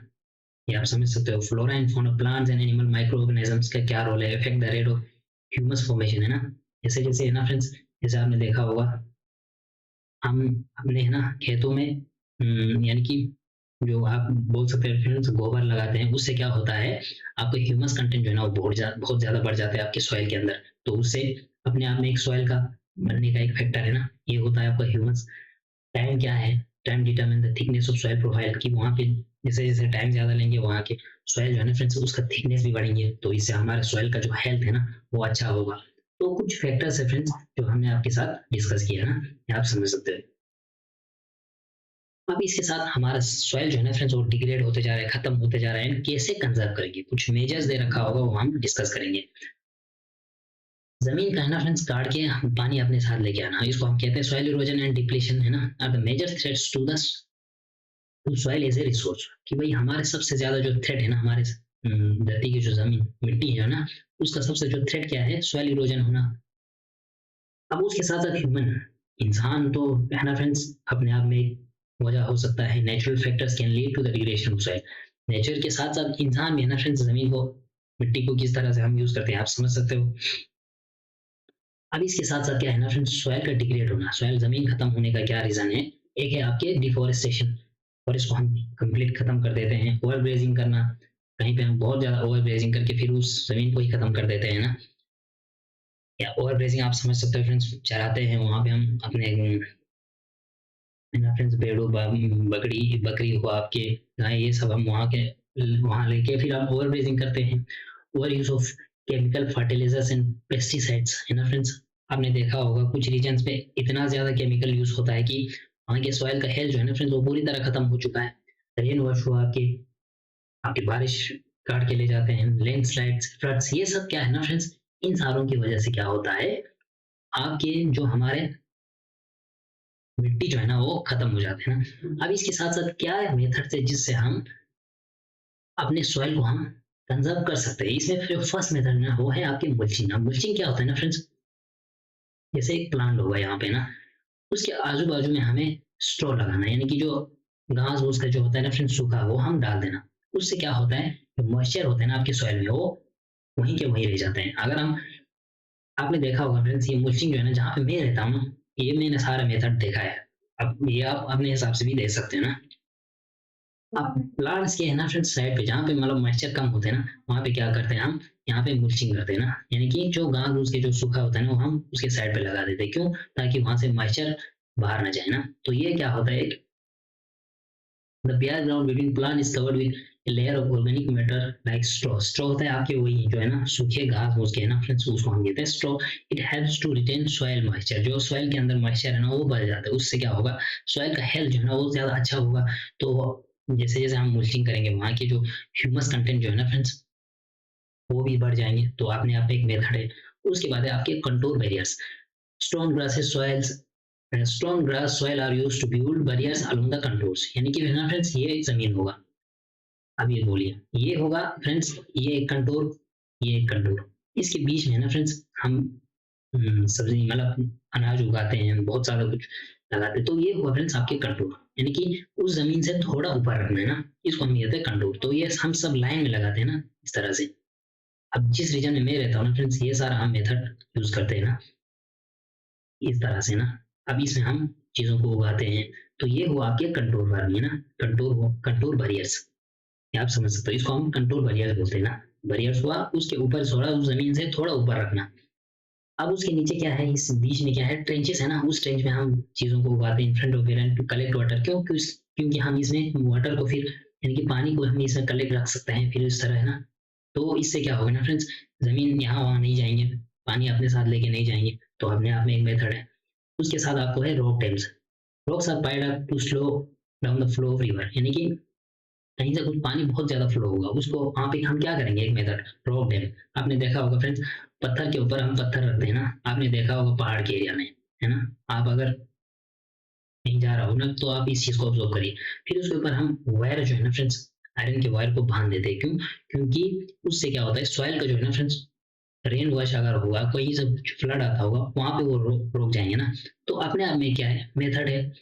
ये आप समझ सकते हो। Flora and fauna, plants and animal, micro organisms का क्या रोल है, effect the rate of humus formation, है ना। जैसे जैसे है ना फ्रेंड्स, जैसे आपने देखा होगा हम अपने है ना खेतों में यानी कि जो आप बोल सकते हैं फ्रेंड्स गोबर लगाते हैं, उससे क्या होता है आपका ह्यूमस कंटेंट जो है ना वो बहुत ज्यादा बढ़ जाता है आपके सॉइल के अंदर। तो उससे अपने आप में एक सॉइल का बनने का एक फैक्टर है ना, ये होता है आपका ह्यूमस। टाइम क्या है, time determine the thickness of soil profile, कि वहाँ पे जैसे जैसे टाइम ज्यादा लेंगे वहाँ के सॉइल जो है ना फ्रेंड्स उसका थिकनेस भी बढ़ेंगे, तो इससे हमारे सॉइल का जो हेल्थ है ना वो अच्छा होगा। तो कुछ फैक्टर्स है फ्रेंड्स जो हमने आपके साथ डिस्कस किया ना, ये आप समझ सकते हो। अब इसके साथ हमारा सॉइल जो है ना फ्रेंड्स वो डिग्रेड होते जा रहा है, खत्म होते जा रहा है, कैसे कंजर्व करेंगे, कुछ मेजर्स दे रखा होगा वो हम डिस्कस करेंगे। जमीन का है ना फ्रेंड्स काट के पानी अपने साथ लेके आना, इसको हम कहते हैं सॉइल इरोजन एंड डिप्लीशन, है ना, are the major threats to the to soil as a resource. कि भाई हमारे सबसे ज्यादा जो थ्रेट है ना हमारे धरती की जो जमीन मिट्टी है ना, उसका सबसे जो थ्रेट क्या है, सॉइल इरोजन होना। अब उसके साथ साथ ह्यूमन, इंसान तो है ना फ्रेंड्स अपने आप में एक वजह हो सकता है। Natural factors can lead to the degradation of soil. Nature के साथ साथ इंसान भी है ना फ्रेंड्स जमीन को, मिट्टी को किस तरह से हम यूज करते हैं आप समझ सकते हो। अब इसके साथ साथ क्या है ना फ्रेंड्स, सॉइल का डिग्रेड होना, सॉइल जमीन खत्म होने का क्या रीजन है। एक है आपके डिफोरेस्टेशन, और इसको हम कंप्लीट खत्म कर देते हैं। ओवर ग्रेजिंग करना, कहीं पे हम बहुत ज्यादा ओवर ग्रेजिंग करके फिर उस जमीन को ही खत्म कर देते हैं ना। या ओवर ग्रेजिंग आप समझ सकते हो फ्रेंड्स, चराते हैं वहां पे हम अपने फ्रेंड्स भेड़ों बकरी बकरी हो आपके, गाय, ये सब हम वहां लेके फिर हम ओवर ग्रेजिंग करते हैं। Over use of chemical fertilizers and pesticides, है ना फ्रेंड्स। आपने देखा होगा कुछ रीजन्स पे इतना ज्यादा केमिकल यूज होता है कि वहाँ के सॉइल का हेल्थ जो है ना फ्रेंड्स वो पूरी तरह खत्म हो चुका है। रेन वॉश हुआ आपके, आपकी बारिश काट के ले जाते हैं, लैंडस्लाइड्स, फ्लड्स, ये सब क्या है ना फ्रेंड्स, इन सारों की वजह से क्या होता है, आपके जो हमारे मिट्टी जो है ना वो खत्म हो जाते हैं ना। अब इसके साथ साथ क्या मेथड है जिससे हम अपने सॉइल को हम कंजर्व कर सकते हैं। इसमें जो फर्स्ट मेथड ना वो है आपके मल्चिंग। अब मल्चिंग क्या होता है ना फ्रेंड्स, जैसे एक प्लांट होगा यहाँ पे ना, उसके आजू बाजू में हमें स्ट्रॉ लगाना, यानी कि जो घास फूस का जो होता है ना फ्रेंड्स सूखा, वो हम डाल देना। उससे क्या होता है, जो मॉइस्चर होता है ना आपके सॉइल में वो वहीं के वहीं रह जाते हैं। अगर हम, आपने देखा होगा फ्रेंड्स ये मल्चिंग जो है ना जहाँ पे मैं रहता हूँ ना, ये मैंने सारा मेथड देखा है। अब ये आप अपने हिसाब से भी देख सकते हैं ना। अब प्लांट्स के है ना फ्रेंड्स साइड पे जहाँ पे मतलब मॉइस्चर कम होते हैं ना, वहाँ पे क्या करते हैं हम, यहाँ पे मल्चिंग करते हैं ना, यानी कि जो घास फूस के जो सूखा होता है ना वो हम उसके साइड पे लगा देते हैं। क्यों, ताकि वहां से मॉइस्चर बाहर ना जाए ना। तो ये क्या होता है, the bare ground between plant is covered with a layer of organic matter like straw। straw होता है आपके वही जो है ना सूखे घास फूस के है ना फ्रेंड्स, उसको हम कहते हैं straw। it helps to retain soil moisture। जो soil के अंदर moisture है ना वो बढ़ जाता है, उससे क्या होगा, soil का health जो है ना वो ज्यादा अच्छा होगा। तो जैसे जैसे हम mulching करेंगे वहाँ की जो ह्यूमस कंटेंट जो है ना फ्रेंड्स वो भी बढ़ जाएंगे। तो आपने आप एक मेथड है। उसके बाद है आपके control barriers. Strong grasses soils, strong grass soil are used to build barriers along the controls, यानी कि ना फ्रेंड्स ये एक जमीन होगा। अब ये बोलिए, ये होगा फ्रेंड्स, ये एक कंटोर, ये एक कंटोर, इसके बीच में ना फ्रेंड्स हम सब्जी मतलब अनाज उगाते हैं, बहुत सारा कुछ लगाते हैं। तो ये हुआ फ्रेंड्स आपके कंटोर, यानी कि उस जमीन से थोड़ा ऊपर रखना है ना, इसको हम कहते हैं कंटोर। तो ये हम सब लाइन में लगाते हैं ना इस तरह से। अब जिस रीजन में मैं रहता हूँ ना फ्रेंड्स, ये सारा हम मेथड यूज करते हैं ना इस तरह से ना। अब इसमें हम चीजों को उगाते हैं। तो ये हुआ आपके कंट्रोल फार्मिंग है ना, कंट्रोल बैरियर्स, आप समझ सकते हो, इसको हम कंट्रोल बैरियर्स बोलते हैं ना। बैरियर्स हुआ, उसके ऊपर थोड़ा उस जमीन से थोड़ा ऊपर रखना। अब उसके नीचे क्या है, इस बीच में क्या है, ट्रेंचेस है ना, उस ट्रेंच में हम चीजों को उगाते हैं in front of where to collect water. क्यों? क्योंकि हम इसमें वाटर को फिर यानी कि पानी को हम इसमें कलेक्ट रख सकते हैं फिर इस तरह, है ना। तो इससे क्या होगा ना फ्रेंड्स, जमीन यहाँ वहाँ नहीं जाएंगे, पानी अपने साथ लेके नहीं जाएंगे, तो अपने आप में एक मेथड है। उसके साथ आपको है rock dams. Rocks are piled up to slow down the flow of river, यानी कि कहीं से कुछ पानी बहुत ज्यादा फ्लो होगा, उसको वहां पे हम क्या करेंगे, एक मेथड रॉक डैम। आपने देखा होगा फ्रेंड्स, पत्थर के ऊपर हम पत्थर रखते हैं ना, आपने देखा होगा पहाड़ के एरिया में, है ना। आप अगर कहीं जा रहा हो ना, तो आप इस चीज को ऑब्जर्व करिए। फिर उसके ऊपर हम वायर जो है ना फ्रेंड्स, आयरन के वायर को बांध देते हैं। क्यों? क्योंकि उससे क्या होता है, सॉइल का जो है ना फ्रेंड्स, रेन वॉश अगर होगा, कोई सब फ्लड आता होगा, वहां पे वो रोक जाएंगे ना। तो अपने आप में क्या है, मेथड है।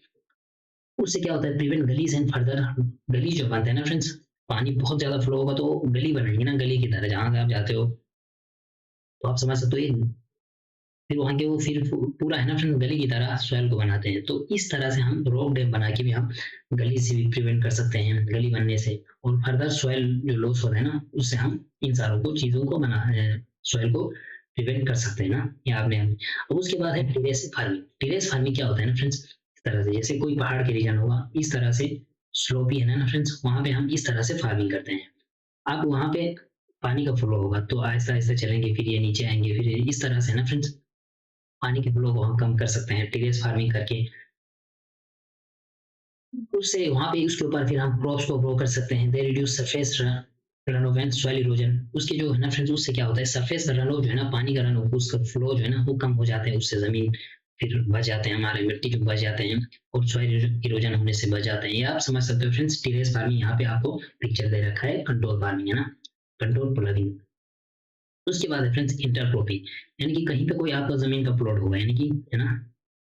उससे क्या होता है, प्रिवेंट गलीज एंड फर्दर। गली जो बनते हैं ना फ्रेंड्स, पानी बहुत ज्यादा फ्लो होगा तो गली बनेंगे ना, गली की तरह जहां से आप जाते हो, तो आप समझ सकते हो ये। फिर वहां के वो फिर पूरा है ना फ्रेंड, गली की तरह सॉइल को बनाते हैं। तो इस तरह से हम रॉक डैम बना के भी हम गली से भी प्रिवेंट कर सकते हैं, गली बनने से। और फर्दर सॉइल जो लॉस होता है ना, उससे हम इन सारों को चीजों को बना सॉइल को प्रिवेंट कर सकते हैं ना, ये आपने हमें। अब उसके बाद है टेरेस फार्मिंग। टेरेस फार्मिंग क्या होता है ना फ्रेंड्स, इस तरह से जैसे कोई पहाड़ के रीजन होगा, इस तरह से स्लोपी है ना फ्रेंड्स, वहां पे हम इस तरह से फार्मिंग करते हैं। अब वहां पे पानी का फ्लो होगा तो आहिस्ता आहिस्ता चलेंगे, फिर ये नीचे आएंगे, फिर इस तरह से ना फ्रेंड्स पानी के फ्लो को हम कम कर सकते हैं टेरेस फार्मिंग करके। उससे वहां पे उसके ऊपर फिर हम क्रॉप्स को ग्रो कर सकते हैं। They reduce surface run of and soil erosion. उसके जो है ना फ्रेंड्स, उससे क्या होता है, सरफेस रन ऑफ जो है ना, पानी का रन ऑफ, उसका फ्लो जो है ना वो कम हो जाता है, उससे जमीन फिर बच जाते हैं, हमारे मिट्टी जो बच जाते हैं, और सॉइल इरोजन होने से बच जाते हैं। ये आप समझ सकते हो फ्रेंड्स। टेरेस फार्मिंग यहाँ पे आपको पिक्चर दे रखा है, कंट्रोल फार्मिंग है ना, कंट्रोल प्लगिंग। उसके बाद है फ्रेंड्स इंटरक्रॉपिंग, यानी कि कहीं पे कोई आपका जमीन का प्लॉट होगा, यानी कि है ना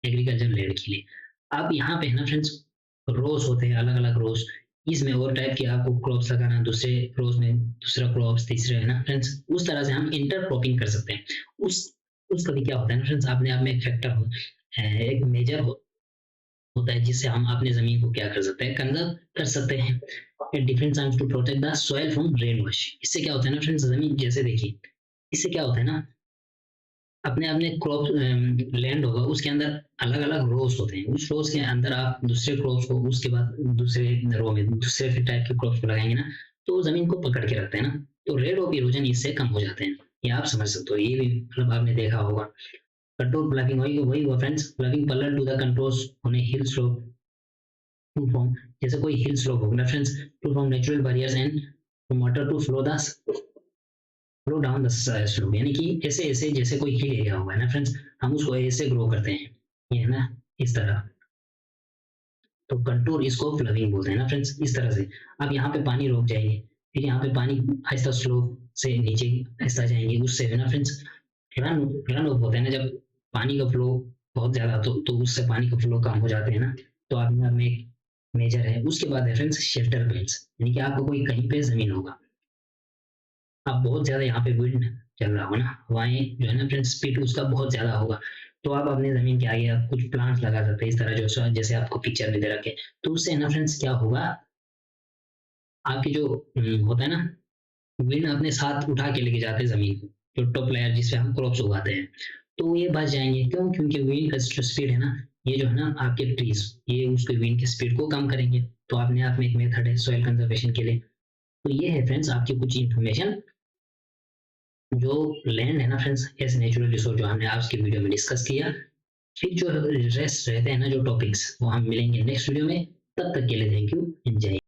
एग्रीकल्चर लैंड के लिए, आप यहाँ पे है ना फ्रेंड्स, रोज होते हैं अलग अलग रोज, इसमें और टाइप के आपको क्रॉप्स लगाना, दूसरे रोज में दूसरा क्रॉप्स, तीसरे है ना फ्रेंड्स, उस तरह से हम इंटरक्रॉपिंग कर सकते हैं। उस उसका भी क्या होता है ना फ्रेंड्स, आपने आप में एक फैक्टर हो, एक मेजर होता है, जिससे हम अपने जमीन को क्या कर सकते हैं, कंजर्व कर सकते हैं। Different times to protect the soil from rain wash. इससे क्या होता है ना फ्रेंड्स, जमीन जैसे देखिए, इससे क्या होता है ना, अपने अपने क्रॉप लैंड होगा, उसके अंदर अलग अलग रोज होते हैं, उस रोज के अंदर आप दूसरे क्रॉप्स को, उसके बाद दूसरे रो में दूसरे टाइप के क्रॉप्स को लगाएंगे ना, तो जमीन को पकड़ के रखते हैं ना, तो रेट ऑफ इरोजन इससे कम हो जाते हैं। ये आप समझ सकते हो, ये भी मतलब आपने देखा होगा। कंट्रोल प्लगिंग वही वही हुआ friends, plugging parallel to the controls on a hill slope to form. जैसे कोई हिल स्लोप होगा friends, to form natural barriers and water to flow down the slope, यानी कि ऐसे ऐसे जैसे कोई हिल एरिया होगा ना फ्रेंड्स, हम उसको ऐसे ग्रो करते हैं, ये है ना, इस तरह। तो कंटूर इसको फ्लविंग बोलते हैं ना फ्रेंड्स, इस तरह से। अब यहाँ पे पानी रोक जाएंगे, फिर यहाँ पे पानी आहिस्ता स्लोप से नीचे आहिस्ता जाएंगे, उससे है ना फ्रेंड्स रन रन ऑफ होता है ना, जब पानी का फ्लो बहुत ज्यादा, तो उससे पानी का फ्लो कम हो जाते हैं ना। तो आप यहाँ में एक मेजर है। उसके बाद है फ्रेंड्स शेल्टर बेल्ट्स, यानी कि आपको कोई कहीं पे जमीन होगा, अब बहुत ज्यादा यहाँ पे विंड चल रहा होगा ना, हवाएं जो है ना फ्रेंड्स, स्पीड उसका बहुत ज्यादा होगा, तो आप अपने जमीन के आगे आप कुछ प्लांट्स लगा सकते हैं, इस तरह जो जैसे आपको पिक्चर में दे रखे। तो उससे है ना फ्रेंड्स क्या होगा, आपकी जो होता है ना, विंड अपने साथ उठा के लेके जाते हैं जमीन को, जो टॉप लेयर जिसपे हम क्रॉप्स उगाते हैं, तो ये बच जाएंगे। क्यों? क्योंकि विंड का जो स्पीड है ना, ये जो है ना आपके ट्रीज, ये उसके विंड की स्पीड को कम करेंगे। तो अपने आप में एक मेथड है सॉइल कंजर्वेशन के लिए। तो ये है फ्रेंड्स आपकी कुछ इंफॉर्मेशन, जो लैंड है ना फ्रेंड्स एज नेचुरल रिसोर्स, जो हमने आज की वीडियो में डिस्कस किया। फिर जो रेस्ट रहते हैं ना जो टॉपिक्स, वो हम मिलेंगे नेक्स्ट वीडियो में। तब तक के लिए थैंक यू, एंजॉय।